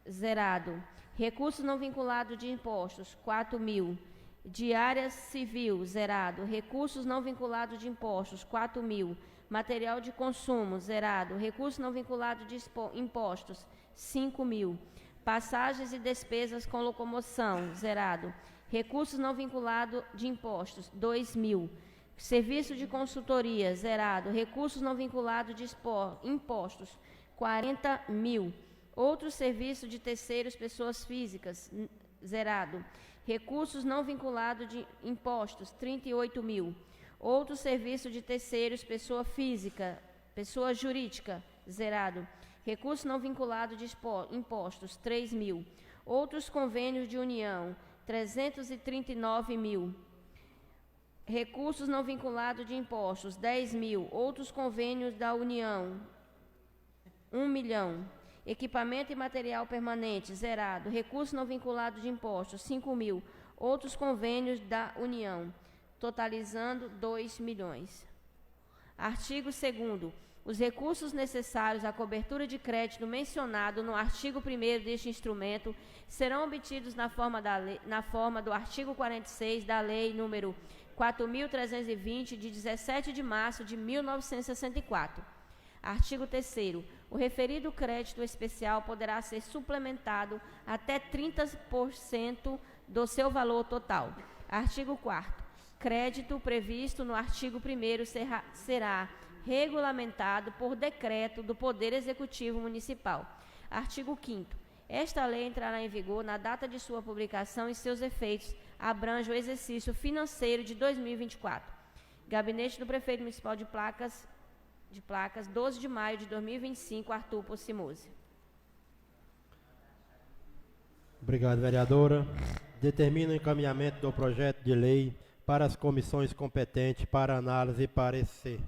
zerado. Recursos não vinculados de impostos, 4 mil. Diária civil, zerado. Recursos não vinculados de impostos, 4 mil. Material de consumo, zerado. Recursos não vinculados de impostos, 5 mil. Passagens e despesas com locomoção, zerado. Recursos não vinculados de impostos, 2 mil. Serviço de consultoria, zerado. Recursos não vinculados de impostos, 40 mil. Outro serviço de terceiros, pessoas físicas, zerado. Recursos não vinculados de impostos, 38 mil. Outro serviço de terceiros, pessoa física, pessoa jurídica, zerado. Recursos não vinculados de impostos, 3 mil. Outros convênios de união, 339.000. Recursos não vinculados de impostos, 10.000. Outros convênios da União, 1 milhão. Equipamento e material permanente, zerado. Recursos não vinculados de impostos, 5.000. Outros convênios da União, totalizando 2 milhões. Artigo 2º. Os recursos necessários à cobertura de crédito mencionado no artigo 1º deste instrumento serão obtidos na forma do artigo 46 da Lei nº 4.320, de 17 de março de 1964. Artigo 3º. O referido crédito especial poderá ser suplementado até 30% do seu valor total. Artigo 4º. Crédito previsto no artigo 1º será regulamentado por decreto do Poder Executivo Municipal. Artigo 5º. Esta lei entrará em vigor na data de sua publicação e seus efeitos abrangem o exercício financeiro de 2024. Gabinete do Prefeito Municipal de Placas, 12 de maio de 2025, Arthur Possimose. Obrigado, vereadora. Determina o encaminhamento do projeto de lei para as comissões competentes para análise e parecer.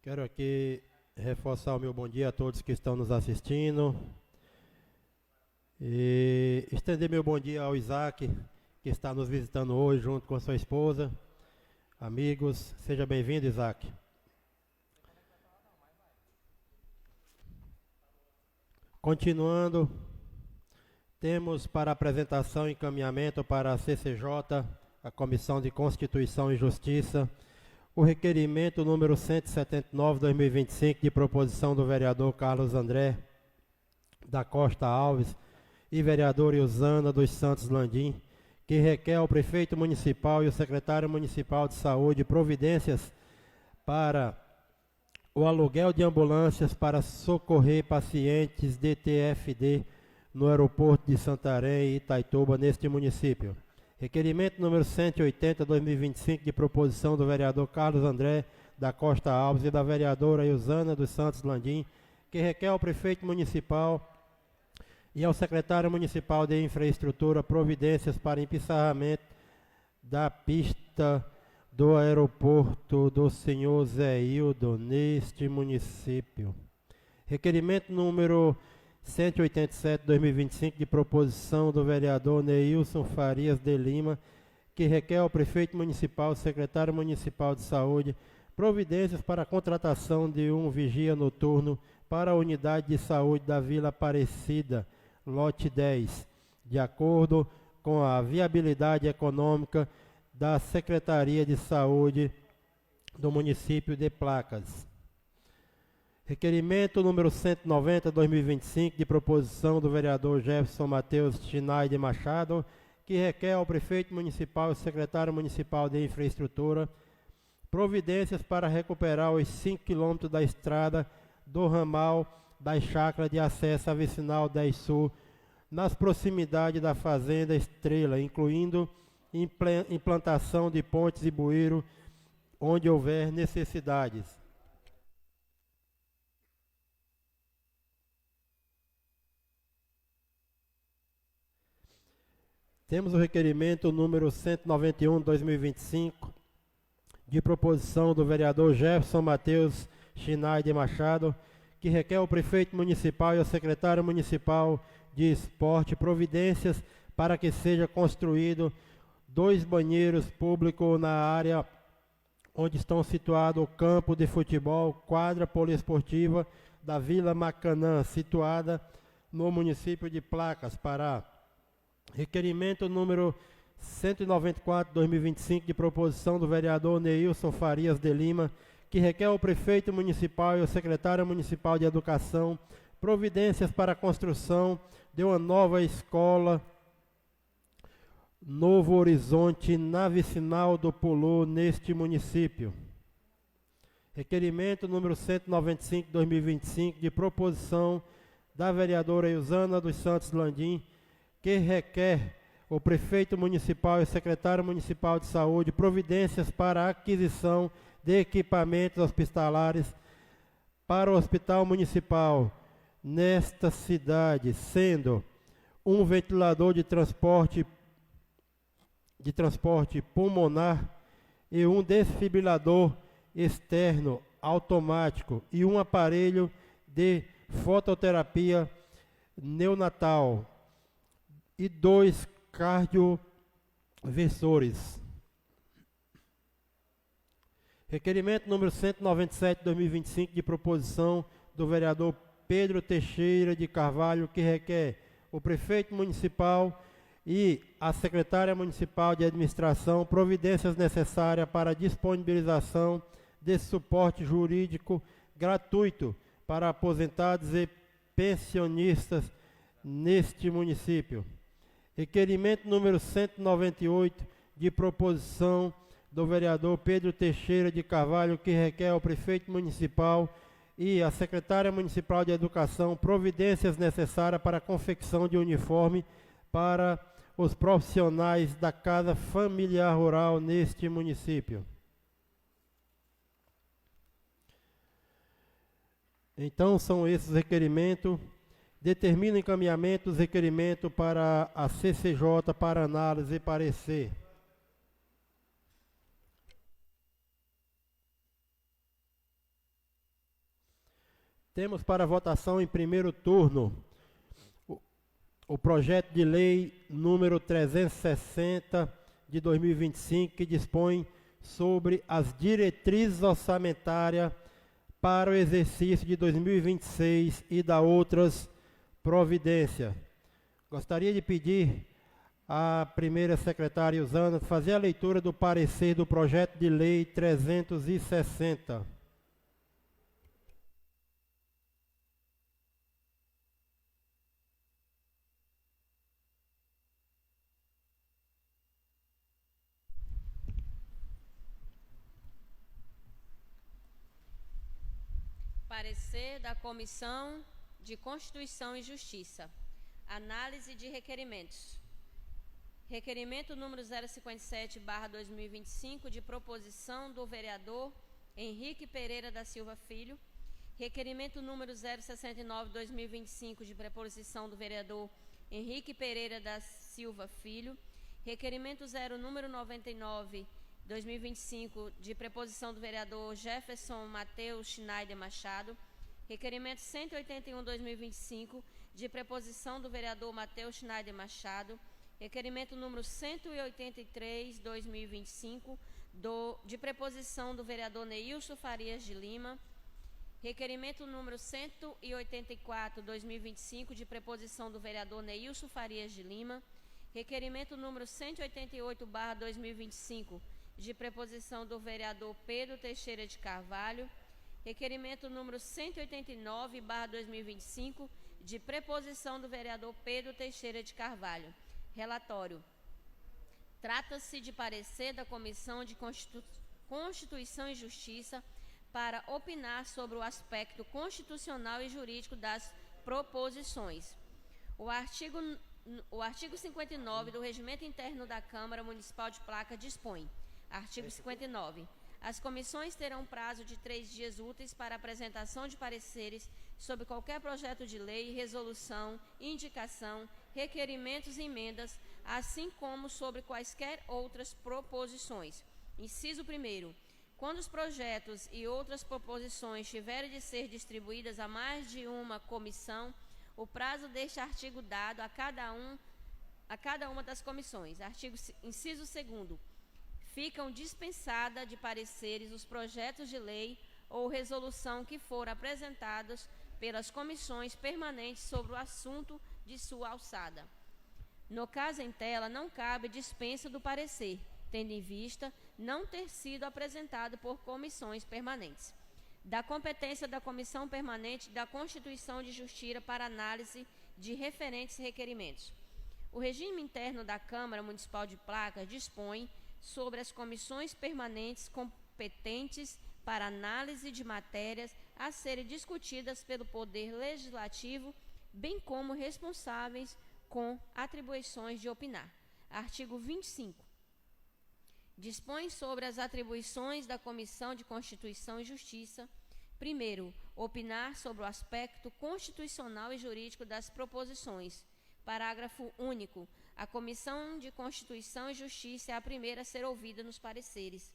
Quero aqui reforçar o meu bom dia a todos que estão nos assistindo e estender meu bom dia ao Isaac, que está nos visitando hoje junto com sua esposa. Amigos, seja bem-vindo, Isaac. Continuando, temos para apresentação e encaminhamento para a CCJ, a Comissão de Constituição e Justiça, o requerimento número 179/2025 de proposição do vereador Carlos André da Costa Alves e vereadora Ilzana dos Santos Landim, que requer ao prefeito municipal e o secretário municipal de saúde providências para o aluguel de ambulâncias para socorrer pacientes de TFD no aeroporto de Santarém e Itaituba, neste município. Requerimento número 180/2025 de proposição do vereador Carlos André da Costa Alves e da vereadora Ilzana dos Santos Landim, que requer ao prefeito municipal e ao secretário municipal de infraestrutura providências para empissarramento da pista do aeroporto do senhor Zé Hildo neste município. Requerimento número 187/2025 de proposição do vereador Neilson Farias de Lima, que requer ao prefeito municipal e secretário municipal de saúde providências para a contratação de um vigia noturno para a unidade de saúde da Vila Aparecida, lote 10, de acordo com a viabilidade econômica da Secretaria de Saúde do município de Placas. Requerimento número 190/2025 de proposição do vereador Jefferson Matheus Chinay de Machado, que requer ao prefeito municipal e secretário municipal de infraestrutura providências para recuperar os 5 quilômetros da estrada do ramal das chácaras de acesso à vicinal 10 Sul, nas proximidades da Fazenda Estrela, incluindo implantação de pontes e bueiro, onde houver necessidades. Temos o requerimento número 191/2025, de proposição do vereador Jefferson Matheus Chinay de Machado, que requer ao prefeito municipal e ao secretário municipal de esporte providências para que seja construído 2 banheiros públicos na área onde estão situados o campo de futebol, quadra poliesportiva da Vila Macanã, situada no município de Placas, Pará. Requerimento número 194/2025 de proposição do vereador Neilson Farias de Lima, que requer ao prefeito municipal e ao secretário municipal de educação providências para a construção de uma nova escola Novo Horizonte na vicinal do Pulu, neste município. Requerimento número 195/2025 de proposição da vereadora Ilzana dos Santos Landim, que requer o prefeito municipal e o secretário municipal de saúde providências para a aquisição de equipamentos hospitalares para o hospital municipal nesta cidade, sendo um ventilador de transporte pulmonar e um desfibrilador externo automático e um aparelho de fototerapia neonatal e 2 cardioversores. Requerimento número 197 de 2025 de proposição do vereador Pedro Teixeira de Carvalho, que requer o prefeito municipal e a secretária municipal de administração providências necessárias para a disponibilização desse suporte jurídico gratuito para aposentados e pensionistas neste município. Requerimento número 198 de proposição do vereador Pedro Teixeira de Carvalho, que requer ao prefeito municipal e à secretária municipal de educação providências necessárias para a confecção de uniforme para os profissionais da Casa Familiar Rural neste município. Então, são esses requerimentos. Determina o encaminhamento dos requerimentos para a CCJ para análise e parecer. Temos para votação em primeiro turno o projeto de lei número 360 de 2025, que dispõe sobre as diretrizes orçamentárias para o exercício de 2026 e da outras providências. Gostaria de pedir à primeira secretária Ilzana fazer a leitura do parecer do projeto de lei 360. Parecer da Comissão de Constituição e Justiça. Análise de requerimentos. Requerimento número 057/2025, de proposição do vereador Henrique Pereira da Silva Filho. Requerimento número 069/2025, de proposição do vereador Henrique Pereira da Silva Filho. Requerimento número 99/2025, de preposição do vereador Jefferson Mateus Schneider Machado. Requerimento 181/2025, de preposição do vereador Mateus Schneider Machado. Requerimento número 183/2025, de preposição do vereador Neilson Farias de Lima. Requerimento número 184/2025, de preposição do vereador Neilson Farias de Lima. Requerimento número 188/2025, de preposição do vereador Pedro Teixeira de Carvalho. Requerimento número 189/2025, de preposição do vereador Pedro Teixeira de Carvalho. Relatório. Trata-se de parecer da Comissão de Constituição e Justiça para opinar sobre o aspecto constitucional e jurídico das proposições. O artigo 59 do Regimento Interno da Câmara Municipal de Placa dispõe. Artigo 59. As comissões terão prazo de 3 dias úteis para apresentação de pareceres sobre qualquer projeto de lei, resolução, indicação, requerimentos e emendas, assim como sobre quaisquer outras proposições. Inciso 1º. Quando os projetos e outras proposições tiverem de ser distribuídas a mais de uma comissão, o prazo deste artigo dado a cada uma das comissões. Inciso 2º. Ficam dispensadas de pareceres os projetos de lei ou resolução que foram apresentados pelas comissões permanentes sobre o assunto de sua alçada. No caso em tela, não cabe dispensa do parecer, tendo em vista não ter sido apresentado por comissões permanentes. Da competência da Comissão Permanente da Constituição e Justiça para análise de referentes requerimentos. O regime interno da Câmara Municipal de Placas dispõe sobre as comissões permanentes competentes para análise de matérias a serem discutidas pelo Poder Legislativo, bem como responsáveis com atribuições de opinar. Artigo 25. Dispõe sobre as atribuições da Comissão de Constituição e Justiça. Primeiro, opinar sobre o aspecto constitucional e jurídico das proposições. Parágrafo único. A Comissão de Constituição e Justiça é a primeira a ser ouvida nos pareceres.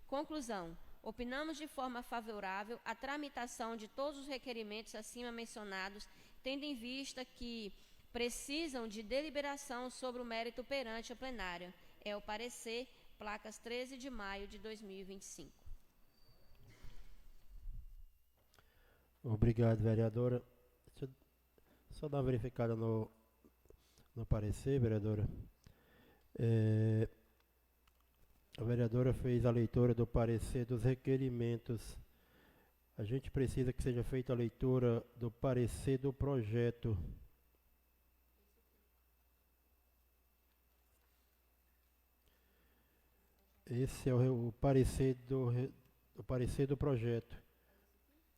Conclusão. Opinamos de forma favorável a tramitação de todos os requerimentos acima mencionados, tendo em vista que precisam de deliberação sobre o mérito perante a plenária. É o parecer, placas 13 de maio de 2025. Obrigado, vereadora. Deixa eu só dar uma verificada no parecer, vereadora. A vereadora fez a leitura do parecer dos requerimentos. A gente precisa que seja feita a leitura do parecer do projeto. Esse é o parecer do projeto.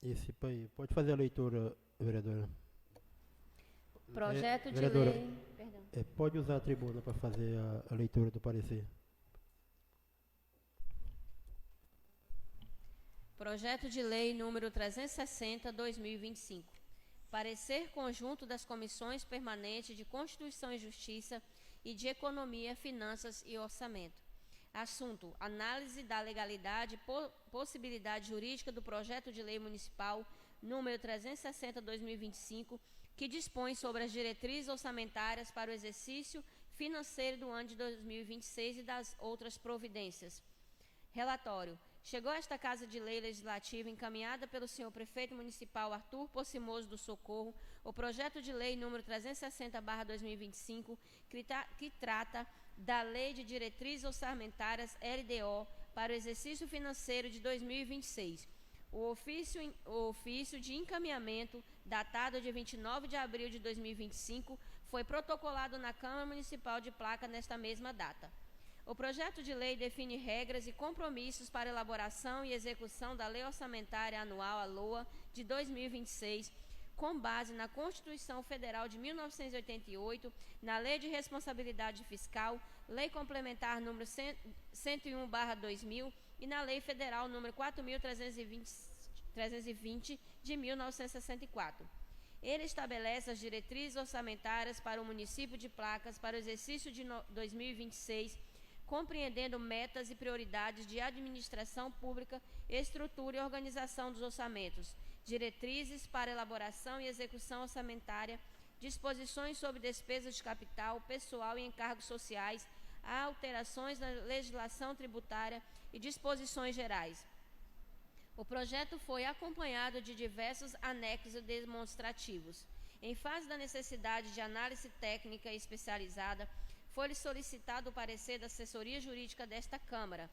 Esse aí. Pode fazer a leitura, vereadora. Projeto de vereadora, lei... Perdão. Pode usar a tribuna para fazer a leitura do parecer. Projeto de Lei número 360/2025. Parecer conjunto das Comissões Permanentes de Constituição e Justiça e de Economia, Finanças e Orçamento. Assunto: análise da legalidade e possibilidade jurídica do Projeto de Lei Municipal número 360/2025, que dispõe sobre as diretrizes orçamentárias para o exercício financeiro do ano de 2026 e das outras providências. Relatório. Chegou a esta Casa de Lei Legislativa, encaminhada pelo senhor Prefeito Municipal Arthur Pocimoso do Socorro, o projeto de lei número 360/2025, que trata da Lei de Diretrizes Orçamentárias LDO para o exercício financeiro de 2026. O ofício de encaminhamento, datado de 29 de abril de 2025, foi protocolado na Câmara Municipal de Placa nesta mesma data. O projeto de lei define regras e compromissos para elaboração e execução da Lei Orçamentária Anual, a LOA, de 2026, com base na Constituição Federal de 1988, na Lei de Responsabilidade Fiscal, Lei Complementar número 101/2000 e na Lei Federal número 4.320 de 1964. Ele estabelece as diretrizes orçamentárias para o município de Placas para o exercício de 2026, compreendendo metas e prioridades de administração pública, estrutura e organização dos orçamentos, diretrizes para elaboração e execução orçamentária, disposições sobre despesas de capital, pessoal e encargos sociais, alterações na legislação tributária e disposições gerais. O projeto foi acompanhado de diversos anexos demonstrativos. Em face da necessidade de análise técnica especializada, foi solicitado o parecer da assessoria jurídica desta Câmara.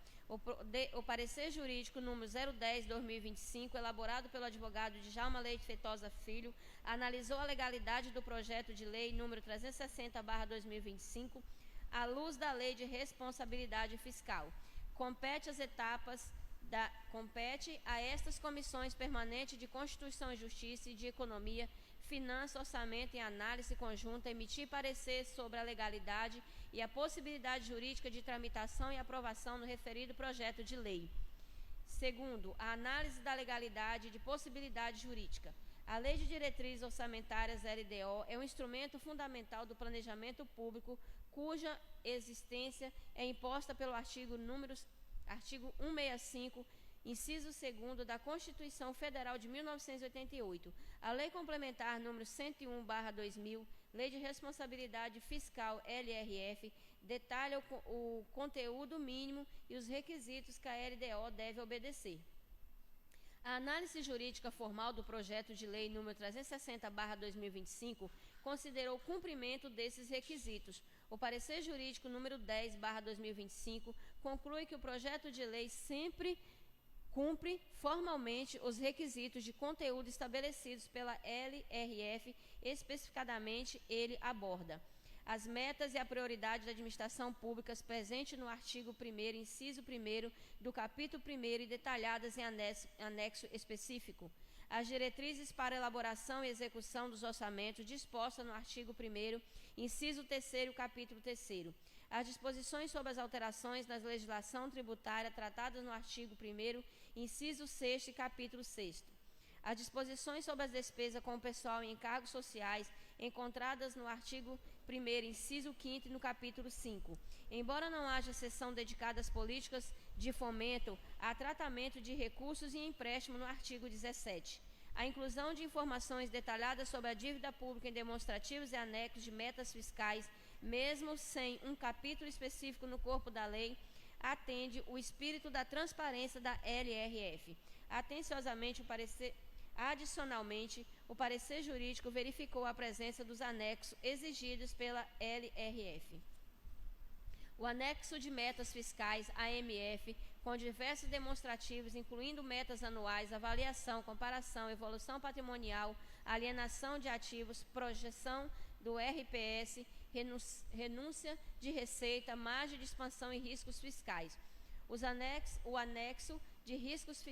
O parecer jurídico número 010/2025, elaborado pelo advogado Djalma Leite Feitosa Filho, analisou a legalidade do projeto de lei número 360/2025, à luz da Lei de Responsabilidade Fiscal. Compete a estas comissões permanentes de Constituição e Justiça e de Economia, Finanças, Orçamento e Análise Conjunta emitir parecer sobre a legalidade e a possibilidade jurídica de tramitação e aprovação no referido projeto de lei. Segundo, a análise da legalidade e de possibilidade jurídica. A Lei de Diretrizes Orçamentárias LDO é um instrumento fundamental do planejamento público, cuja existência é imposta pelo artigo 165, inciso 2º da Constituição Federal de 1988, a Lei Complementar número 101/2000, Lei de Responsabilidade Fiscal LRF, detalha o conteúdo mínimo e os requisitos que a LDO deve obedecer. A análise jurídica formal do projeto de lei número 360/2025 considerou o cumprimento desses requisitos. O parecer jurídico número 10/2025 conclui que o projeto de lei sempre cumpre formalmente os requisitos de conteúdo estabelecidos pela LRF, especificadamente ele aborda as metas e a prioridade da administração pública presente no artigo 1º, inciso 1º do capítulo 1º e detalhadas em anexo específico. As diretrizes para elaboração e execução dos orçamentos dispostas no artigo 1º, inciso 3º, capítulo 3º. As disposições sobre as alterações na legislação tributária tratadas no artigo 1º, inciso 6º e capítulo 6º. As disposições sobre as despesas com o pessoal e encargos sociais encontradas no artigo 1º, inciso 5º e no capítulo 5. Embora não haja seção dedicada às políticas de fomento a tratamento de recursos e empréstimo no artigo 17. A inclusão de informações detalhadas sobre a dívida pública em demonstrativos e anexos de metas fiscais, mesmo sem um capítulo específico no corpo da lei, atende o espírito da transparência da LRF. Adicionalmente, o parecer jurídico verificou a presença dos anexos exigidos pela LRF. O anexo de metas fiscais, AMF, com diversos demonstrativos, incluindo metas anuais, avaliação, comparação, evolução patrimonial, alienação de ativos, projeção do RPS, renúncia de receita, margem de expansão e riscos fiscais. O anexo de riscos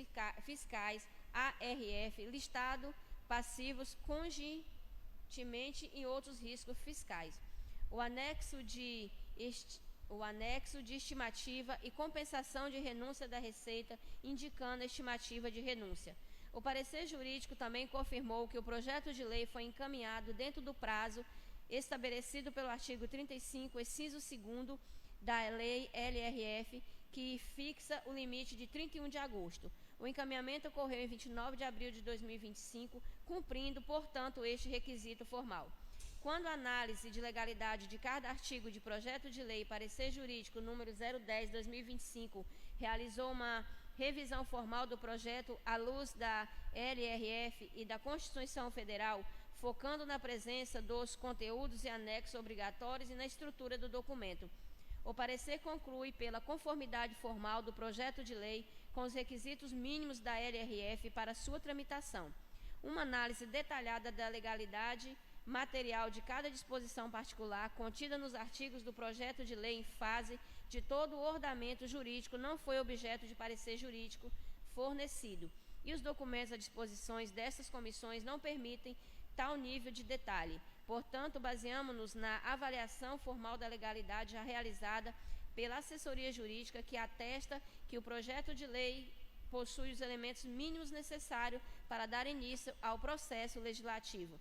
fiscais, ARF, listado passivos conjuntamente em outros riscos fiscais. O anexo de estimativa e compensação de renúncia da receita, indicando a estimativa de renúncia. O parecer jurídico também confirmou que o projeto de lei foi encaminhado dentro do prazo estabelecido pelo artigo 35, inciso 2º da Lei LRF, que fixa o limite de 31 de agosto. O encaminhamento ocorreu em 29 de abril de 2025, cumprindo, portanto, este requisito formal. Quando a análise de legalidade de cada artigo de projeto de lei, parecer jurídico número 010/2025, realizou uma revisão formal do projeto à luz da LRF e da Constituição Federal, focando na presença dos conteúdos e anexos obrigatórios e na estrutura do documento. O parecer conclui pela conformidade formal do projeto de lei com os requisitos mínimos da LRF para sua tramitação. Uma análise detalhada da legalidade material de cada disposição particular contida nos artigos do projeto de lei em fase de todo o ordenamento jurídico não foi objeto de parecer jurídico fornecido, e os documentos à disposições dessas comissões não permitem tal nível de detalhe. Portanto, baseamos-nos na avaliação formal da legalidade já realizada pela assessoria jurídica, que atesta que o projeto de lei possui os elementos mínimos necessários para dar início ao processo legislativo.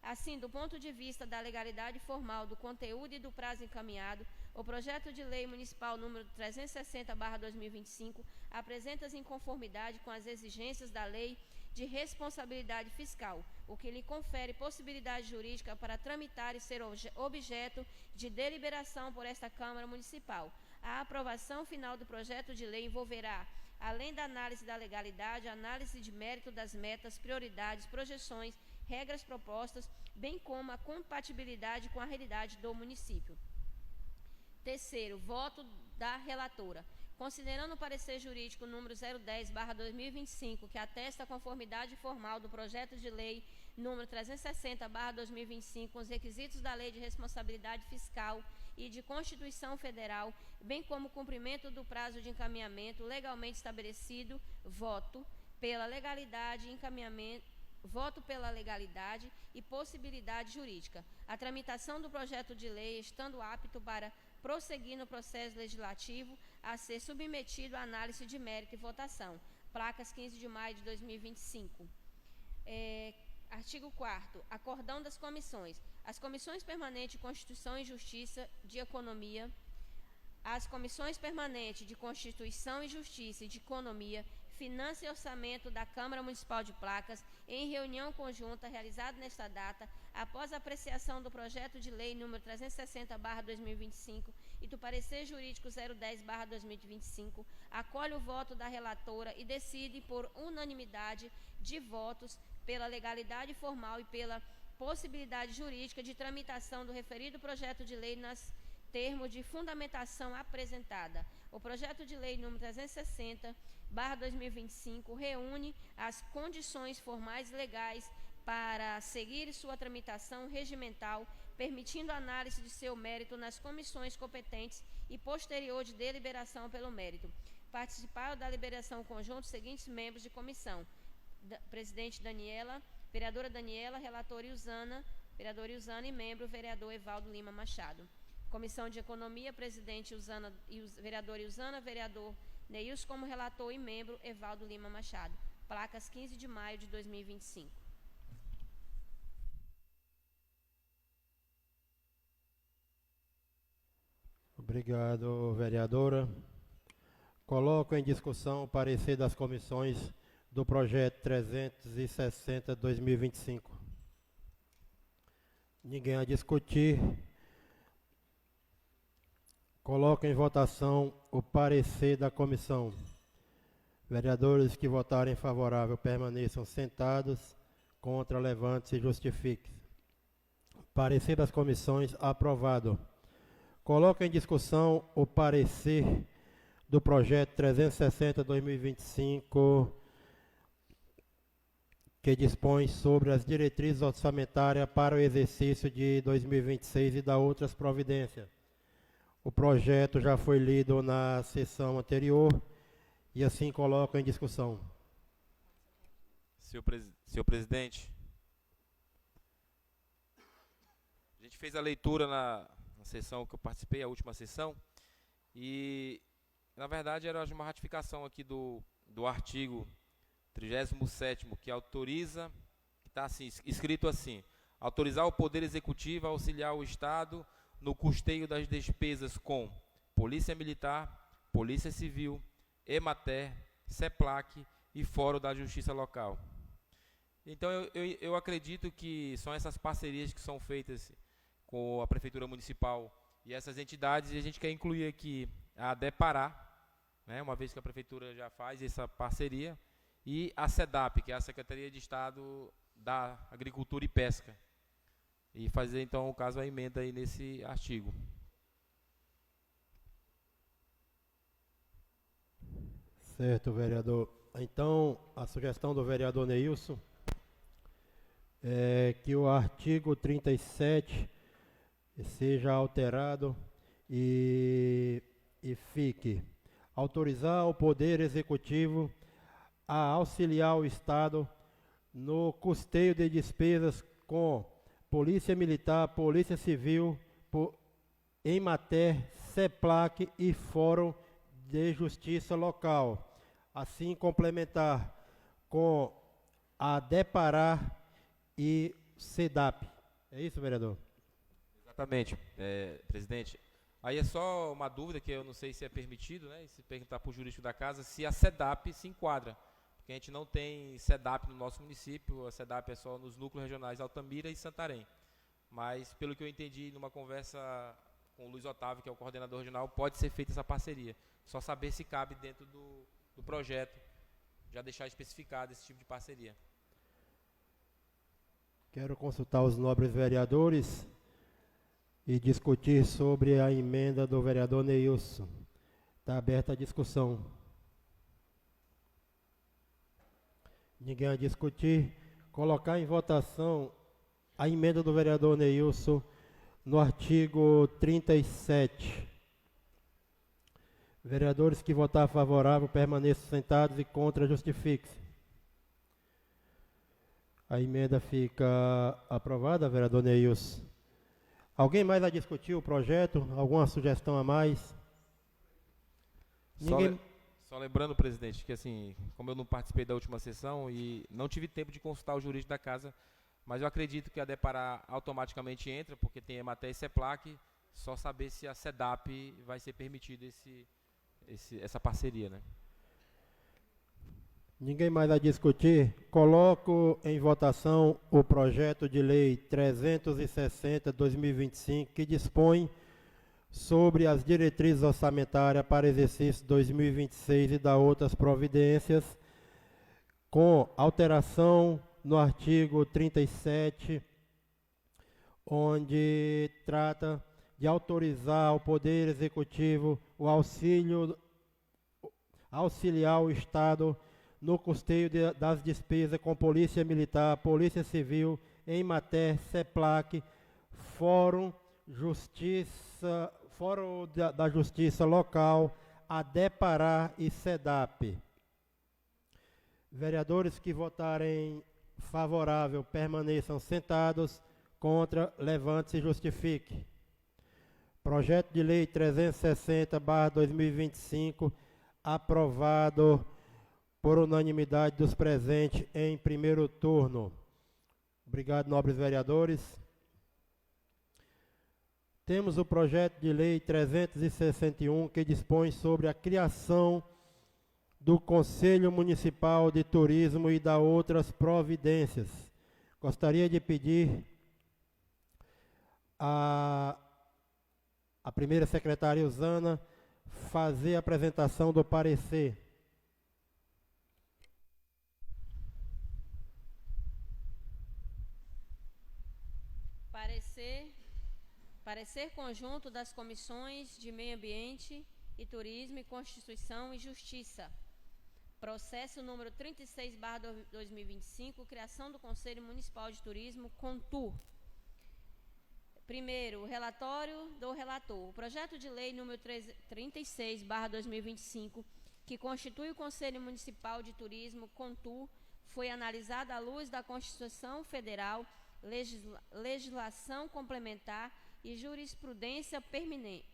Assim, do ponto de vista da legalidade formal, do conteúdo e do prazo encaminhado, o projeto de lei municipal número 360/2025 apresenta-se em conformidade com as exigências da lei de responsabilidade fiscal, o que lhe confere possibilidade jurídica para tramitar e ser objeto de deliberação por esta Câmara Municipal. A aprovação final do projeto de lei envolverá, além da análise da legalidade, a análise de mérito das metas, prioridades, projeções, regras propostas, bem como a compatibilidade com a realidade do município. Terceiro, voto da relatora. Considerando o parecer jurídico número 010/2025, que atesta a conformidade formal do projeto de lei número 360/2025 com os requisitos da Lei de Responsabilidade Fiscal e de Constituição Federal, bem como o cumprimento do prazo de encaminhamento legalmente estabelecido, voto pela legalidade e possibilidade jurídica. A tramitação do projeto de lei estando apto para prosseguir no processo legislativo a ser submetido à análise de mérito e votação. Placas 15 de maio de 2025. Artigo 4º. Acordão das comissões. As comissões permanentes de Constituição e Justiça, de Economia, as comissões permanentes de Constituição e Justiça e de Economia, Finanças e Orçamento da Câmara Municipal de Placas, em reunião conjunta realizada nesta data, após a apreciação do projeto de lei número 360/2025 e do parecer jurídico 010/2025, acolhe o voto da relatora e decide por unanimidade de votos pela legalidade formal e pela possibilidade jurídica de tramitação do referido projeto de lei nas termos de fundamentação apresentada. O projeto de lei número 360/2025 reúne as condições formais e legais para seguir sua tramitação regimental, permitindo análise de seu mérito nas comissões competentes e posterior de deliberação pelo mérito. Participaram da deliberação conjunta os seguintes membros de comissão: presidente Daniela, vereadora Daniela, relatora vereadora Iusana e membro vereador Evaldo Lima Machado. Comissão de Economia, presidente vereadora Iusana, vereador Neils como relator e membro Evaldo Lima Machado. Placas 15 de maio de 2025. Obrigado, vereadora. Coloco em discussão o parecer das comissões do projeto 360/2025. Ninguém a discutir. Coloco em votação o parecer da comissão. Vereadores que votarem favorável permaneçam sentados. Contra, levante-se e justifique. Parecer das comissões aprovado. Coloco em discussão o parecer do projeto 360/2025, que dispõe sobre as diretrizes orçamentárias para o exercício de 2026 e da outras providências. O projeto já foi lido na sessão anterior e assim coloco em discussão. Senhor presidente, a gente fez a leitura na sessão que eu participei, a última sessão, e na verdade era uma ratificação aqui do artigo 37º, que autoriza, que está assim, escrito assim: autorizar o Poder Executivo a auxiliar o Estado no custeio das despesas com Polícia Militar, Polícia Civil, EMATER, CEPLAC e Fórum da Justiça Local. Então eu acredito que são essas parcerias que são feitas com a Prefeitura Municipal e essas entidades, e a gente quer incluir aqui a DEPARÁ, né, uma vez que a Prefeitura já faz essa parceria, e a SEDAP, que é a Secretaria de Estado da Agricultura e Pesca. E fazer, então, o caso, a emenda aí nesse artigo. Certo, vereador. Então, a sugestão do vereador Neilson é que o artigo 37 seja alterado e fique: autorizar o Poder Executivo a auxiliar o Estado no custeio de despesas com Polícia Militar, Polícia Civil, EMATER, CEPLAC e Fórum de Justiça Local. Assim, complementar com a DEPARÁ e SEDAP. É isso, vereador? Exatamente, presidente. Aí é só uma dúvida, que eu não sei se é permitido, né? Se perguntar para o jurídico da casa, se a SEDAP se enquadra. Porque a gente não tem SEDAP no nosso município, a SEDAP é só nos núcleos regionais Altamira e Santarém. Mas, pelo que eu entendi, numa conversa com o Luiz Otávio, que é o coordenador regional, pode ser feita essa parceria. Só saber se cabe dentro do projeto, já deixar especificado esse tipo de parceria. Quero consultar os nobres vereadores e discutir sobre a emenda do vereador Neilson. Está aberta a discussão. Ninguém a discutir. Colocar em votação a emenda do vereador Neilson no artigo 37. Vereadores que votar favorável permaneçam sentados e contra justifique-se. A emenda fica aprovada, vereador Neilson. Alguém mais a discutir o projeto? Alguma sugestão a mais? Ninguém... Só lembrando, presidente, que assim, como eu não participei da última sessão e não tive tempo de consultar o jurídico da casa, mas eu acredito que a DEPARÁ automaticamente entra, porque tem EMATER e CEPLAC, só saber se a SEDAP vai ser permitida essa parceria, né? Ninguém mais a discutir? Coloco em votação o projeto de lei 360/2025, que dispõe sobre as diretrizes orçamentárias para exercício 2026 e da outras providências, com alteração no artigo 37, onde trata de autorizar ao Poder Executivo o auxiliar o Estado no custeio das despesas com Polícia Militar, Polícia Civil, EMATER, CEPLAC, Fórum da Justiça Local, a DEPARÁ e SEDAP. Vereadores que votarem favorável permaneçam sentados, contra, levante-se e justifique. Projeto de lei 360/2025, aprovado por unanimidade dos presentes em primeiro turno. Obrigado, nobres vereadores. Temos o projeto de lei 361, que dispõe sobre a criação do Conselho Municipal de Turismo e da outras providências. Gostaria de pedir a primeira secretária Usana fazer a apresentação do parecer. Parecer conjunto das comissões de Meio Ambiente e Turismo e Constituição e Justiça. Processo número 36/2025, criação do Conselho Municipal de Turismo, CONTUR. Primeiro, relatório do relator. O projeto de lei número 36/2025, que constitui o Conselho Municipal de Turismo, CONTUR, foi analisado à luz da Constituição Federal, legislação complementar e jurisprudência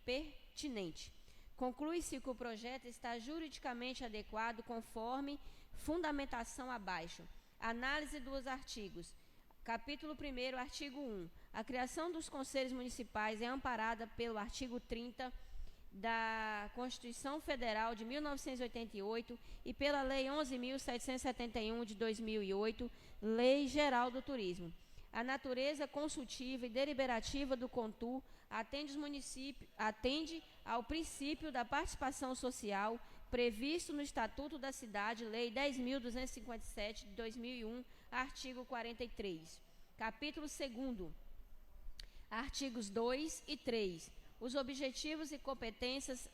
pertinente. Conclui-se que o projeto está juridicamente adequado conforme fundamentação abaixo. Análise dos artigos. Capítulo 1º, artigo 1. A criação dos conselhos municipais é amparada pelo artigo 30 da Constituição Federal de 1988 e pela Lei 11.771 de 2008, Lei Geral do Turismo. A natureza consultiva e deliberativa do CONTUR atende ao princípio da participação social previsto no Estatuto da Cidade, Lei 10.257 de 2001, artigo 43. Capítulo 2º, artigos 2 e 3. Os objetivos e competências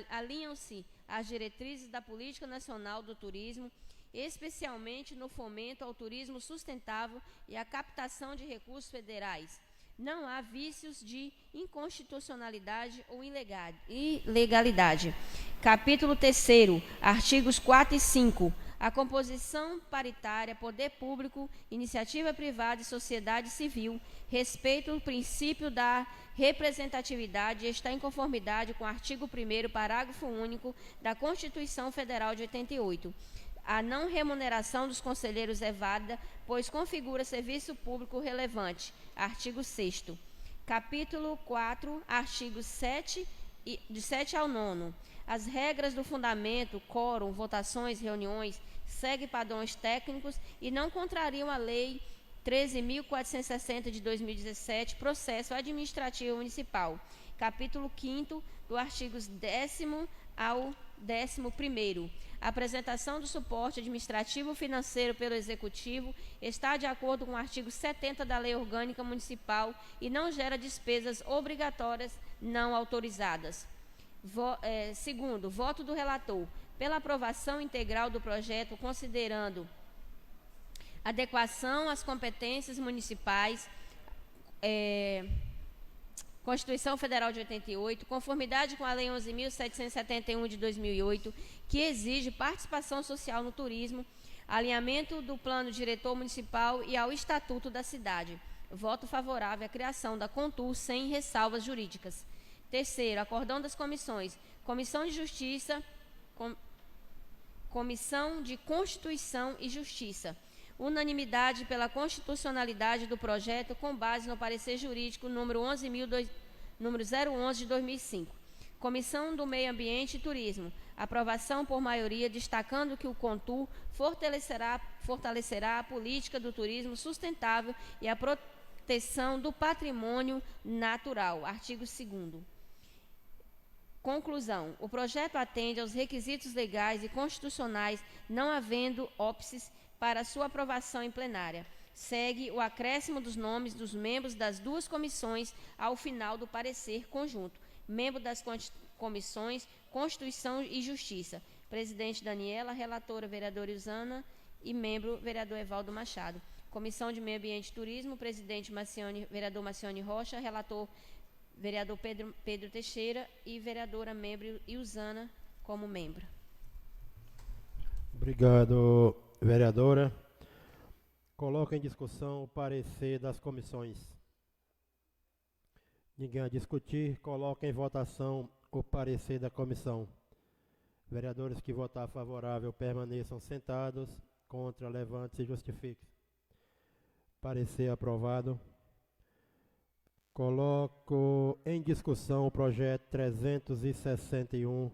alinham-se às diretrizes da Política Nacional do Turismo, especialmente no fomento ao turismo sustentável e à captação de recursos federais. Não há vícios de inconstitucionalidade ou ilegalidade. Capítulo 3º, artigos 4 e 5. A composição paritária, poder público, iniciativa privada e sociedade civil, respeita o princípio da representatividade e está em conformidade com o artigo 1º, parágrafo único da Constituição Federal de 88. A não remuneração dos conselheiros é válida, pois configura serviço público relevante. Artigo 6º. Capítulo 4, artigos 7 de 7 ao 9. As regras do fundamento, quórum, votações, reuniões, seguem padrões técnicos e não contrariam a Lei 13.460 de 2017, Processo Administrativo Municipal. Capítulo 5º, do artigos 10º ao 11º. A apresentação do suporte administrativo financeiro pelo Executivo está de acordo com o artigo 70 da Lei Orgânica Municipal e não gera despesas obrigatórias não autorizadas. Segundo, voto do relator. Pela aprovação integral do projeto, considerando adequação às competências municipais, Constituição Federal de 88, conformidade com a Lei 11.771 de 2008, que exige participação social no turismo, alinhamento do plano diretor municipal e ao Estatuto da Cidade. Voto favorável à criação da CONTUR sem ressalvas jurídicas. Terceiro, acordão das comissões. Comissão de Justiça, Comissão de Constituição e Justiça. Unanimidade pela constitucionalidade do projeto com base no parecer jurídico número 011 de 2005. Comissão do Meio Ambiente e Turismo. Aprovação por maioria, destacando que o CONTUR fortalecerá a política do turismo sustentável e a proteção do patrimônio natural. Artigo 2º. Conclusão. O projeto atende aos requisitos legais e constitucionais, não havendo óbices para sua aprovação em plenária. Segue o acréscimo dos nomes dos membros das duas comissões ao final do parecer conjunto. Membro das comissões Constituição e Justiça. Presidente Daniela, relatora vereadora Usana e membro vereador Evaldo Machado. Comissão de Meio Ambiente e Turismo, presidente vereador Macione Rocha, relator vereador Pedro Teixeira e vereadora membro Usana como membro. Obrigado, vereadora. Coloca em discussão o parecer das comissões. Ninguém a discutir, coloca em votação o parecer da comissão. Vereadores que votar favorável permaneçam sentados, contra, levante-se e justifique. Parecer aprovado. Coloco em discussão o projeto 361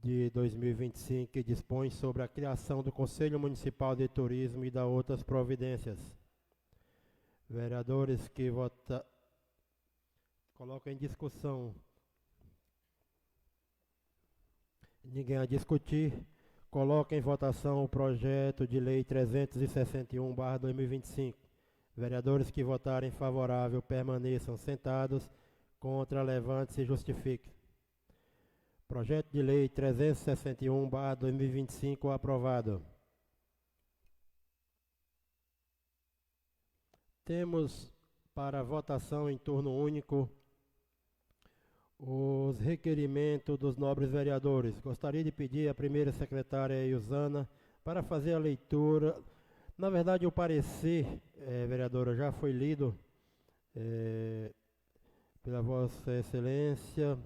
de 2025, que dispõe sobre a criação do Conselho Municipal de Turismo e da outras providências. Vereadores que votam... Coloco em discussão. Ninguém a discutir. Coloco em votação o projeto de lei 361/2025. Vereadores que votarem favorável permaneçam sentados. Contra, levante-se e justifique. Projeto de lei 361/2025 aprovado. Temos para votação em turno único os requerimentos dos nobres vereadores. Gostaria de pedir à primeira secretária Iusana para fazer a leitura. Na verdade, o parecer, vereadora, já foi lido pela Vossa Excelência,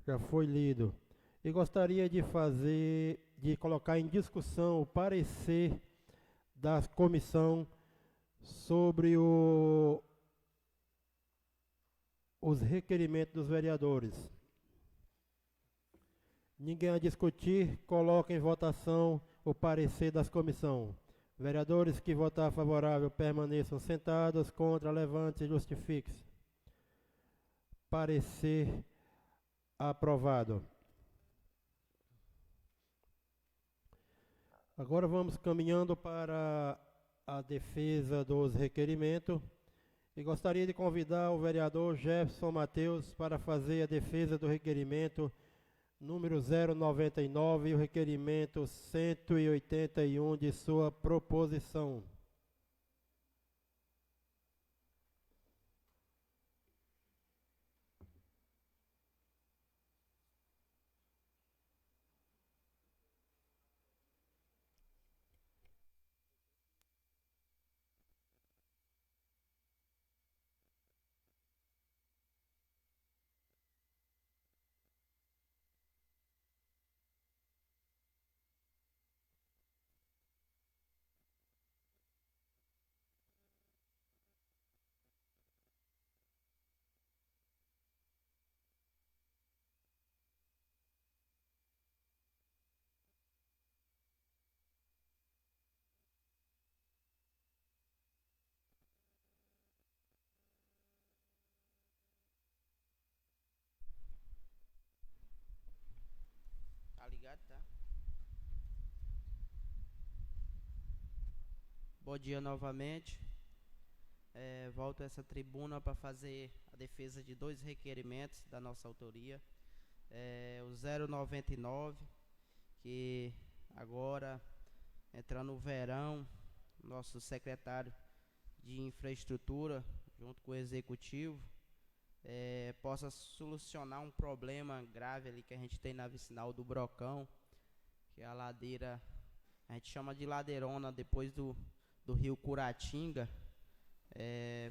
já foi lido. E gostaria de colocar em discussão o parecer da comissão sobre os requerimentos dos vereadores. Ninguém a discutir, coloca em votação o parecer das comissões. Vereadores que votar favorável permaneçam sentados, contra, levante e justifique-se. Parecer aprovado. Agora vamos caminhando para a defesa dos requerimentos. E gostaria de convidar o vereador Jefferson Mateus para fazer a defesa do requerimento número 099 e o requerimento 181 de sua proposição. Tá ligado, tá? Bom dia novamente. Volto a essa tribuna para fazer a defesa de dois requerimentos da nossa autoria. O 099, que agora, entrando no verão, nosso secretário de infraestrutura, junto com o executivo, possa solucionar um problema grave ali que a gente tem na vicinal do Brocão, que é a ladeira, a gente chama de ladeirona depois do rio Curatinga.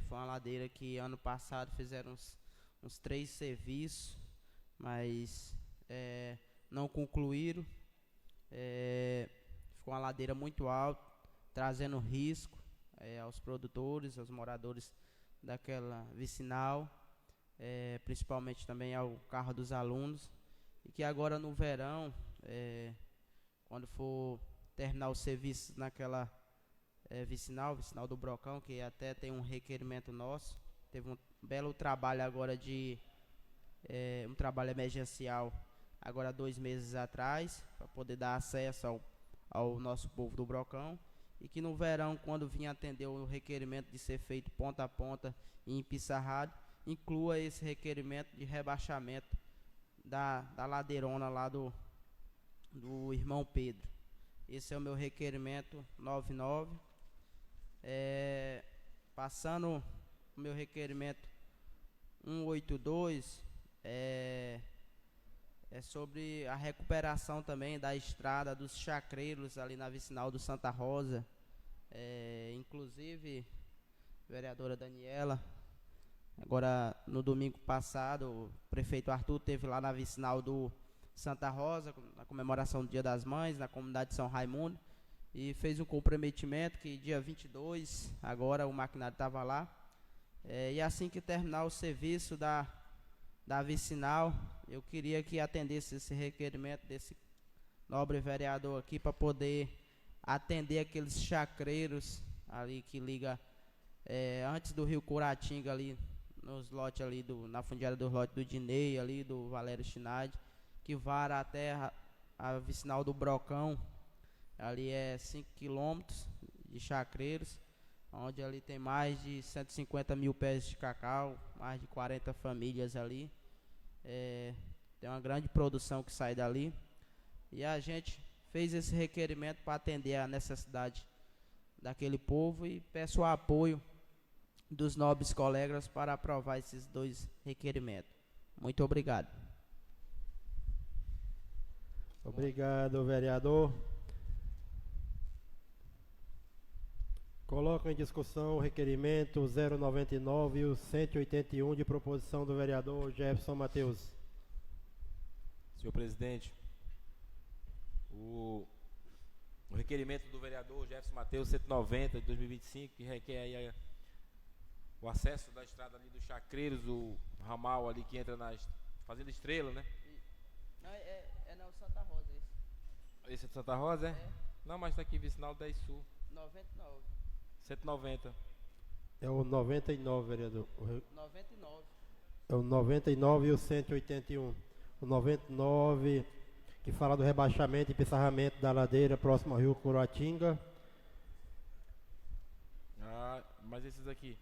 Foi uma ladeira que ano passado fizeram uns 3 serviços, mas não concluíram. Ficou uma ladeira muito alta, trazendo risco aos produtores, aos moradores daquela vicinal, principalmente também ao carro dos alunos. E que agora no verão, quando for terminar o serviço naquela vicinal do Brocão, que até tem um requerimento nosso, teve um belo trabalho agora um trabalho emergencial agora 2 meses atrás, para poder dar acesso ao nosso povo do Brocão, e que no verão, quando vinha atender o requerimento de ser feito ponta a ponta e empissarrado, inclua esse requerimento de rebaixamento da ladeirona lá do irmão Pedro. Esse é o meu requerimento 99. Passando o meu requerimento 182, é sobre a recuperação também da estrada dos chacreiros ali na vicinal do Santa Rosa. Inclusive, vereadora Daniela, agora no domingo passado, o prefeito Arthur teve lá na vicinal do Santa Rosa, na comemoração do Dia das Mães, na comunidade de São Raimundo, e fez um comprometimento que dia 22, agora o maquinário estava lá, E assim que terminar o serviço da vicinal, eu queria que atendesse esse requerimento desse nobre vereador aqui para poder atender aqueles chacreiros ali que liga antes do Rio Curatinga ali, nos lotes ali na fundiária dos lotes do Dinei, ali do Valério Chinade, que vara até a vicinal do Brocão. Ali é 5 quilômetros de chacreiros, onde ali tem mais de 150 mil pés de cacau, mais de 40 famílias ali. Tem uma grande produção que sai dali. E a gente fez esse requerimento para atender a necessidade daquele povo e peço o apoio dos nobres colegas para aprovar esses 2 requerimentos. Muito obrigado. Obrigado, vereador. Coloco em discussão o requerimento 099 e o 181 de proposição do vereador Jefferson Mateus. Senhor presidente, o requerimento do vereador Jefferson Mateus 190 de 2025, que requer aí o acesso da estrada ali dos Chacreiros, o ramal ali que entra na Fazenda Estrela, né? Não, Santa Rosa esse. Esse é de Santa Rosa, é? Não, mas está aqui vicinal 10 Sul. 99. 190. É o 99, vereador. 99. É o 99 e o 181. O 99, que fala do rebaixamento e pisarramento da ladeira próximo ao Rio Curatinga. Ah, mas esses aqui.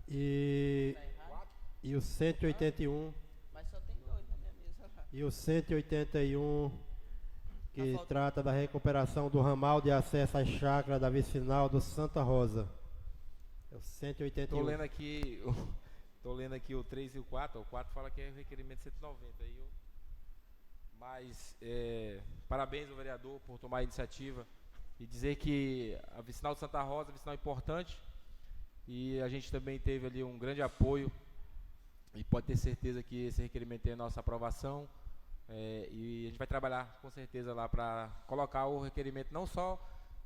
E o 181. Mas só tem 2 na minha mesa lá. E o 181, que trata da recuperação do ramal de acesso à chácara da vicinal do Santa Rosa. É o 181. Tô lendo aqui o 3 e o 4. O 4 fala que é o requerimento 190. Mas parabéns ao vereador por tomar a iniciativa e dizer que a vicinal de Santa Rosa é uma vicinal importante e a gente também teve ali um grande apoio e pode ter certeza que esse requerimento tem a nossa aprovação. E a gente vai trabalhar com certeza lá para colocar o requerimento, não só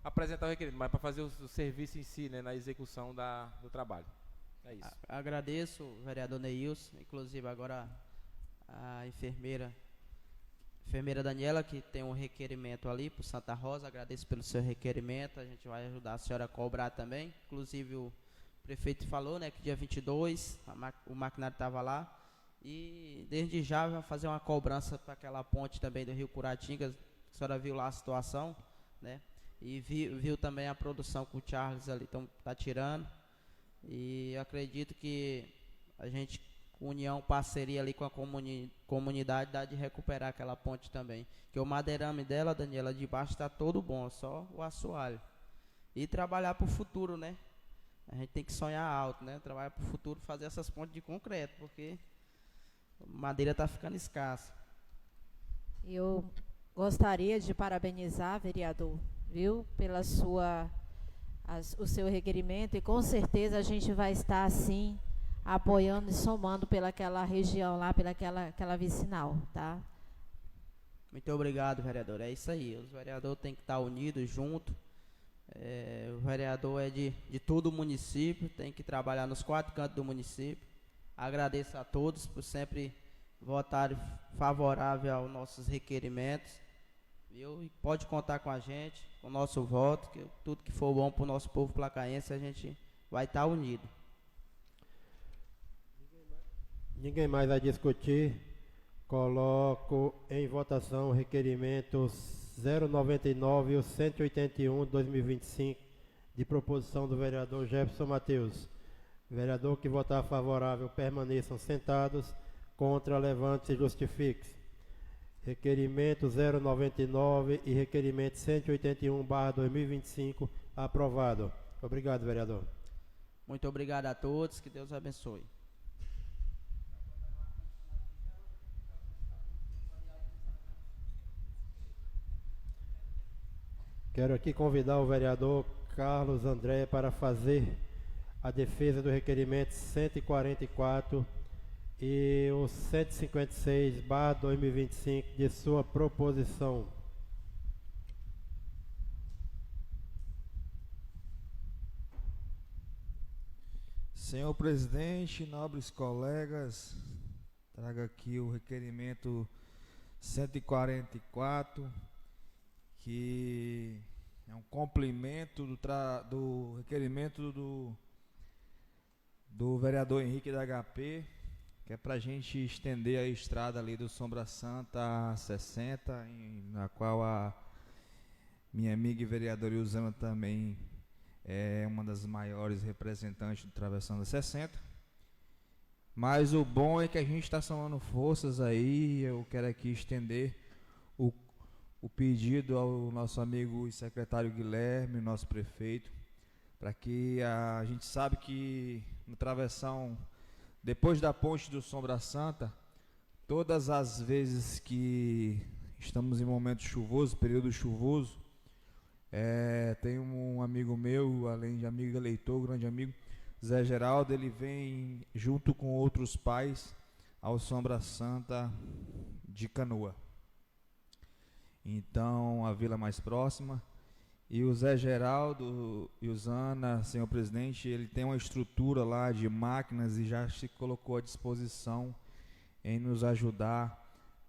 apresentar o requerimento, mas para fazer o serviço em si, né, na execução do trabalho. É isso. Agradeço, vereador Neilson, inclusive agora a enfermeira Daniela, que tem um requerimento ali para Santa Rosa. Agradeço pelo seu requerimento, a gente vai ajudar a senhora a cobrar também. Inclusive o prefeito falou, né, que dia 22 o maquinário estava lá. E desde já vai fazer uma cobrança para aquela ponte também do Rio Curatinga. A senhora viu lá a situação, né? E viu também a produção que o Charles ali está tirando. E acredito que a gente, com união, parceria ali com a comunidade, dá de recuperar aquela ponte também. Que o madeirame dela, Daniela, de baixo está todo bom, só o assoalho. E trabalhar para o futuro, né? A gente tem que sonhar alto, né? Trabalhar para o futuro, fazer essas pontes de concreto, porque madeira está ficando escassa. Eu gostaria de parabenizar, vereador, viu, pela o seu requerimento, e com certeza a gente vai estar assim apoiando e somando pelaquela região lá, pelaquela vicinal, tá? Muito obrigado, vereador. É isso aí. Os vereadores têm que estar unidos, juntos. O vereador é de todo o município, tem que trabalhar nos 4 cantos do município. Agradeço a todos por sempre votarem favorável aos nossos requerimentos. E pode contar com a gente, com o nosso voto, que tudo que for bom para o nosso povo placaense, a gente vai estar unido. Ninguém mais vai discutir. Coloco em votação o requerimento 099 e o 181 de 2025, de proposição do vereador Jefferson Mateus. Vereador que votar favorável, permaneçam sentados. Contra, levante-se e justifique-se. Requerimento 099 e requerimento 181/2025 aprovado. Obrigado, vereador. Muito obrigado a todos, que Deus abençoe. Quero aqui convidar o vereador Carlos André para fazer a defesa do requerimento 144 e o 156/2025 de sua proposição. Senhor presidente, nobres colegas, trago aqui o requerimento 144, que é um complemento do requerimento do vereador Henrique da HP, que é para a gente estender a estrada ali do Sombra Santa a 60, na qual a minha amiga e vereadora Ilzana também é uma das maiores representantes do Travessão da 60. Mas o bom é que a gente está somando forças aí. Eu quero aqui estender o pedido ao nosso amigo e secretário Guilherme, nosso prefeito, para que a gente sabe que no Travessão, depois da ponte do Sombra Santa, todas as vezes que estamos em momento chuvoso, período chuvoso, tem um amigo meu, além de amigo eleitor, grande amigo, Zé Geraldo, ele vem junto com outros pais ao Sombra Santa de canoa. Então, a vila mais próxima. E o Zé Geraldo e o Zana, senhor presidente, ele tem uma estrutura lá de máquinas e já se colocou à disposição em nos ajudar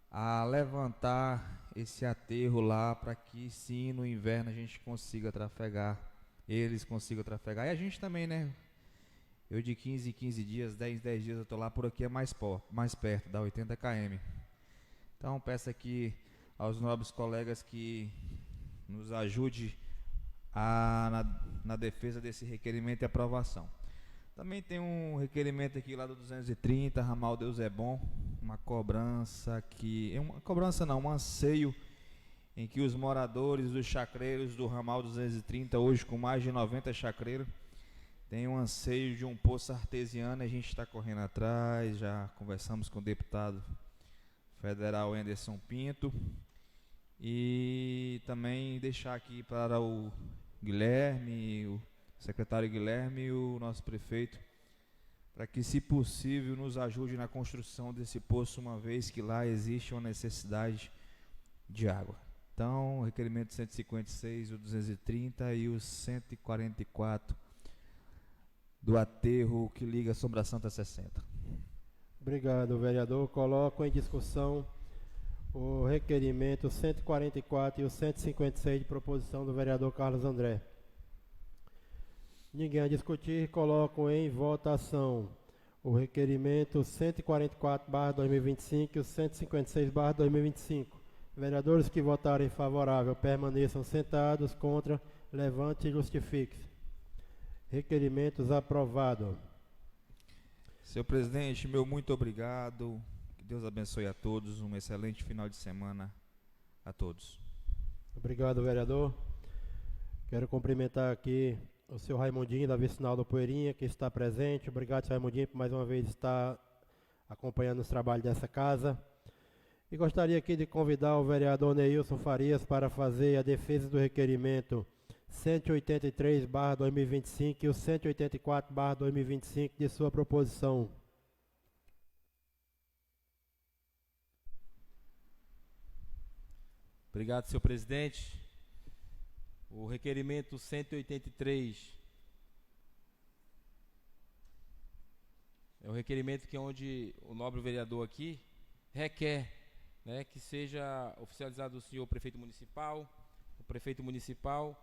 a levantar esse aterro lá, para que sim, no inverno a gente consiga trafegar, eles consigam trafegar. E a gente também, né? Eu de 15 em 15 dias, 10 em 10 dias eu tô lá, por aqui é mais perto, dá 80 km. Então peço aqui aos nobres colegas que nos ajude na defesa desse requerimento e aprovação. Também tem um requerimento aqui lá do 230, ramal Deus é Bom, uma cobrança um anseio em que os moradores dos chacreiros do ramal 230, hoje com mais de 90 chacreiros, tem um anseio de um poço artesiano. A gente está correndo atrás, já conversamos com o deputado federal Anderson Pinto, e também deixar aqui para o Guilherme, o secretário Guilherme e o nosso prefeito, para que, se possível, nos ajude na construção desse poço, uma vez que lá existe uma necessidade de água. Então, o requerimento 156, o 230 e o 144 do aterro que liga Sombra Santa 60. Obrigado, vereador. Coloco em discussão o requerimento 144 e o 156 de proposição do vereador Carlos André. Ninguém a discutir, coloco em votação o requerimento 144/2025 e o 156/2025. Vereadores que votarem favorável permaneçam sentados, contra, levante e justifique-se. Requerimentos aprovados. Senhor presidente, meu muito obrigado. Que Deus abençoe a todos. Um excelente final de semana a todos. Obrigado, vereador. Quero cumprimentar aqui o senhor Raimundinho, da Vicinal do Poeirinha, que está presente. Obrigado, senhor Raimundinho, por mais uma vez estar acompanhando os trabalhos dessa casa. E gostaria aqui de convidar o vereador Neilson Farias para fazer a defesa do requerimento 183/2025 e o 184/2025 de sua proposição. Obrigado, senhor presidente. O requerimento 183 é o requerimento que onde o nobre vereador aqui requer, né, que seja oficializado o senhor prefeito municipal, o prefeito municipal,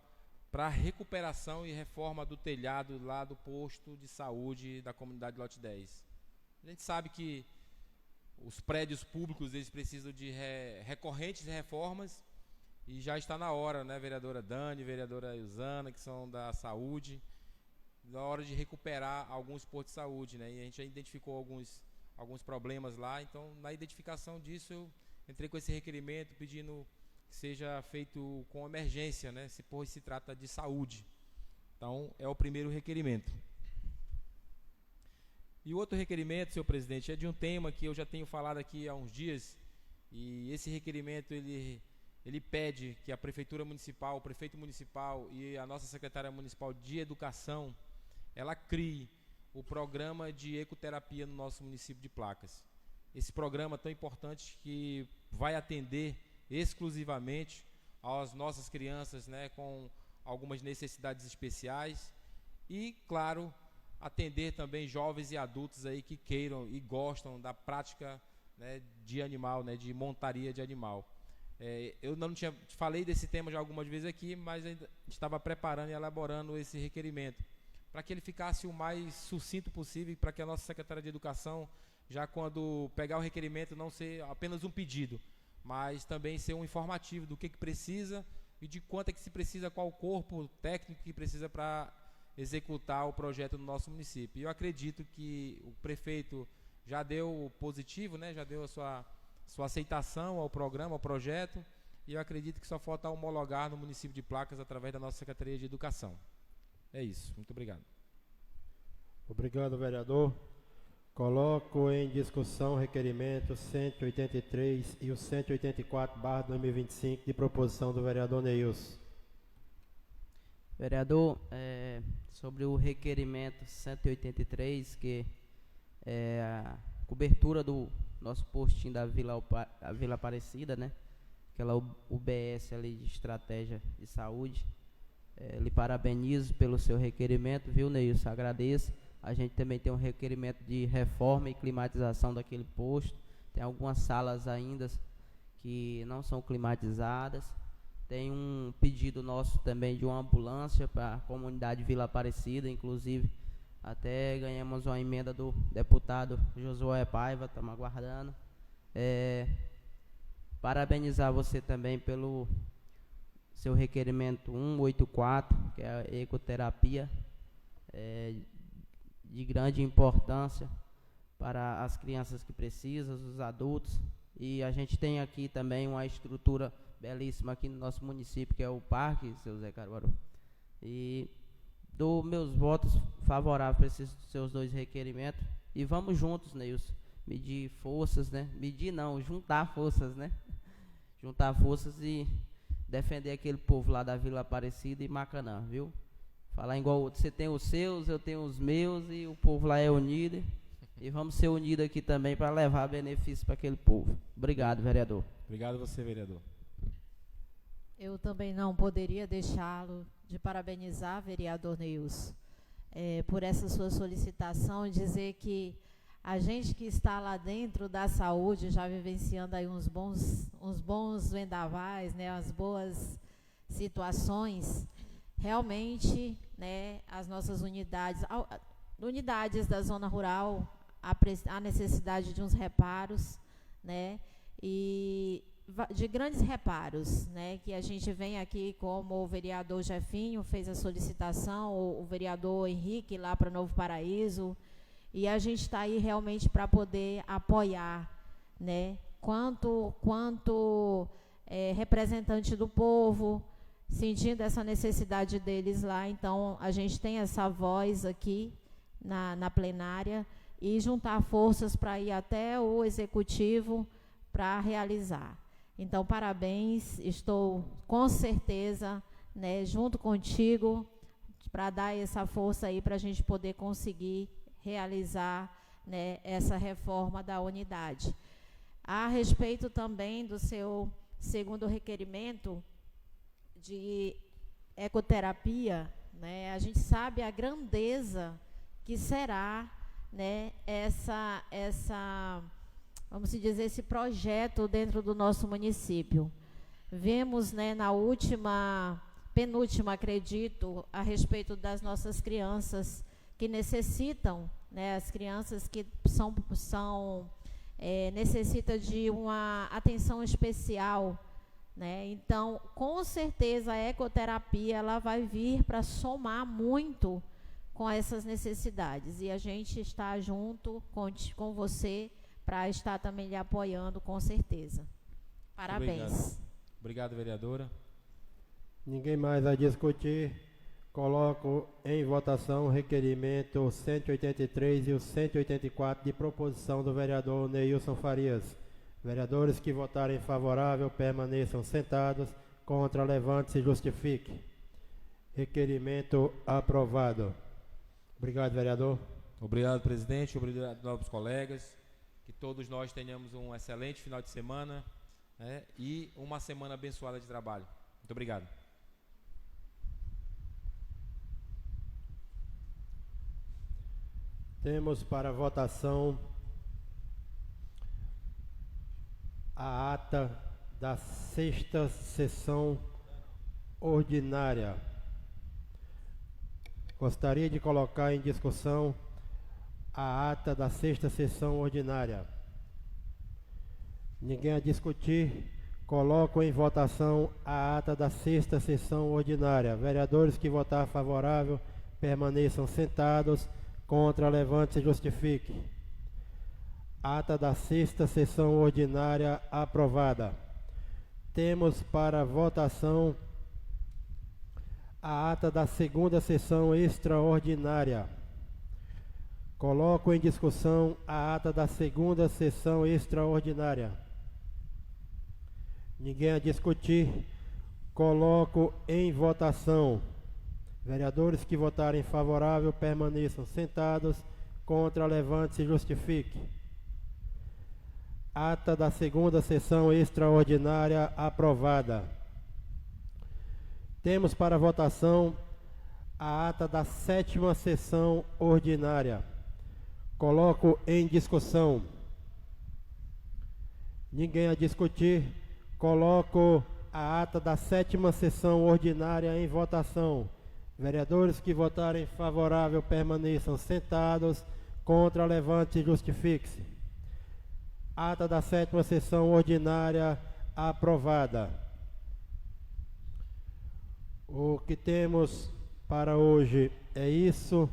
para recuperação e reforma do telhado lá do posto de saúde da comunidade Lote 10. A gente sabe que os prédios públicos, eles precisam de recorrentes reformas, e já está na hora, né, vereadora Dani, vereadora Ilzana, que são da saúde, na hora de recuperar alguns postos de saúde, né, e a gente já identificou alguns problemas lá. Então, na identificação disso, eu entrei com esse requerimento pedindo que seja feito com emergência, né, pois se trata de saúde. Então, é o primeiro requerimento. E o outro requerimento, senhor presidente, é de um tema que eu já tenho falado aqui há uns dias, e esse requerimento ele pede que a prefeitura municipal, o prefeito municipal e a nossa secretária municipal de educação, ela crie o programa de ecoterapia no nosso município de Placas. Esse programa tão importante que vai atender exclusivamente às nossas crianças, né, com algumas necessidades especiais, e, claro, atender também jovens e adultos aí que queiram e gostam da prática, né, de animal, né, de montaria de animal. Eu não tinha falei desse tema já algumas vezes aqui, mas ainda estava preparando e elaborando esse requerimento para que ele ficasse o mais sucinto possível, para que a nossa secretária de Educação, já quando pegar o requerimento, não ser apenas um pedido, mas também ser um informativo do que precisa e de quanto é que se precisa, qual o corpo técnico que precisa para executar o projeto no nosso município. E eu acredito que o prefeito já deu positivo, né, já deu a sua aceitação ao programa, ao projeto, e eu acredito que só falta homologar no município de Placas através da nossa Secretaria de Educação. É isso. Muito obrigado. Obrigado, vereador. Coloco em discussão o requerimento 183 e o 184/2025 de proposição do vereador Neilson. Vereador, sobre o requerimento 183, que é a cobertura do nosso postinho da Vila Aparecida, né? Aquela UBS ali de estratégia de saúde. Lhe parabenizo pelo seu requerimento, viu, Neilson? Agradeço. A gente também tem um requerimento de reforma e climatização daquele posto. Tem algumas salas ainda que não são climatizadas. Tem um pedido nosso também de uma ambulância para a comunidade Vila Aparecida, inclusive até ganhamos uma emenda do deputado Josué Paiva, estamos aguardando. Parabenizar você também pelo seu requerimento 184, que é a ecoterapia, de grande importância para as crianças que precisam, os adultos. E a gente tem aqui também uma estrutura belíssima aqui no nosso município, que é o parque, seu Zé Caruaru. E dou meus votos favoráveis para esses seus dois requerimentos. E vamos juntos, Neilson, medir forças, né? Medir não, juntar forças, né? Juntar forças e defender aquele povo lá da Vila Aparecida e Macanã, viu? Falar igual o outro, você tem os seus, eu tenho os meus e o povo lá é unido. E vamos ser unidos aqui também para levar benefício para aquele povo. Obrigado, vereador. Obrigado a você, vereador. Eu também não poderia deixá-lo de parabenizar, vereador Neilson, por essa sua solicitação e dizer que a gente que está lá dentro da saúde, já vivenciando aí uns bons vendavais, né, as boas situações, realmente, né, as nossas unidades da zona rural, há necessidade de uns reparos, né, e de grandes reparos, né, que a gente vem aqui, como o vereador Jefinho fez a solicitação, o vereador Henrique lá para Novo Paraíso, e a gente está aí realmente para poder apoiar, né, quanto representante do povo, sentindo essa necessidade deles lá. Então, a gente tem essa voz aqui na plenária e juntar forças para ir até o executivo para realizar. Então, parabéns, estou com certeza, né, junto contigo para dar essa força aí para a gente poder conseguir realizar, né, essa reforma da unidade. A respeito também do seu segundo requerimento de ecoterapia, né, a gente sabe a grandeza que será, né, vamos dizer, esse projeto dentro do nosso município. Vemos, né, na penúltima, acredito, a respeito das nossas crianças que necessitam, né, as crianças que necessitam de uma atenção especial, né? Então, com certeza, a ecoterapia ela vai vir para somar muito com essas necessidades. E a gente está junto com você para estar também lhe apoiando, com certeza. Parabéns. Obrigado, vereadora. Ninguém mais a discutir. Coloco em votação o requerimento 183 e o 184 de proposição do vereador Neilson Farias. Vereadores que votarem favorável permaneçam sentados. Contra, levante-se e justifique. Requerimento aprovado. Obrigado, vereador. Obrigado, presidente. Obrigado, novos colegas. Que todos nós tenhamos um excelente final de semana, né, e uma semana abençoada de trabalho. Muito obrigado. Temos para votação a ata da 6ª sessão ordinária. Gostaria de colocar em discussão a ata da 6ª sessão ordinária. Ninguém a discutir, coloco em votação a ata da 6ª sessão ordinária. Vereadores que votar favorável, permaneçam sentados. Contra, levante-se e justifique. Ata da 6ª sessão ordinária aprovada. Temos para votação a ata da 2ª sessão extraordinária. Coloco em discussão a ata da 2ª sessão extraordinária. Ninguém a discutir, coloco em votação. Vereadores que votarem favorável permaneçam sentados. Contra, levante-se e justifique. Ata da 2ª sessão extraordinária aprovada. Temos para votação a ata da 7ª sessão ordinária. Coloco em discussão. Ninguém a discutir, coloco a ata da 7ª sessão ordinária em votação. Vereadores que votarem favorável permaneçam sentados. Contra, levante e justifique-se. Ata da 7ª sessão ordinária aprovada. O que temos para hoje é isso.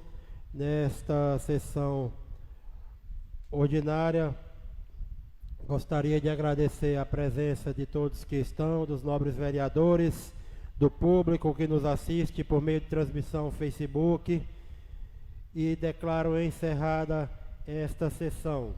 Nesta sessão ordinária, gostaria de agradecer a presença de todos que estão, dos nobres vereadores, do público que nos assiste por meio de transmissão Facebook, e declaro encerrada esta sessão.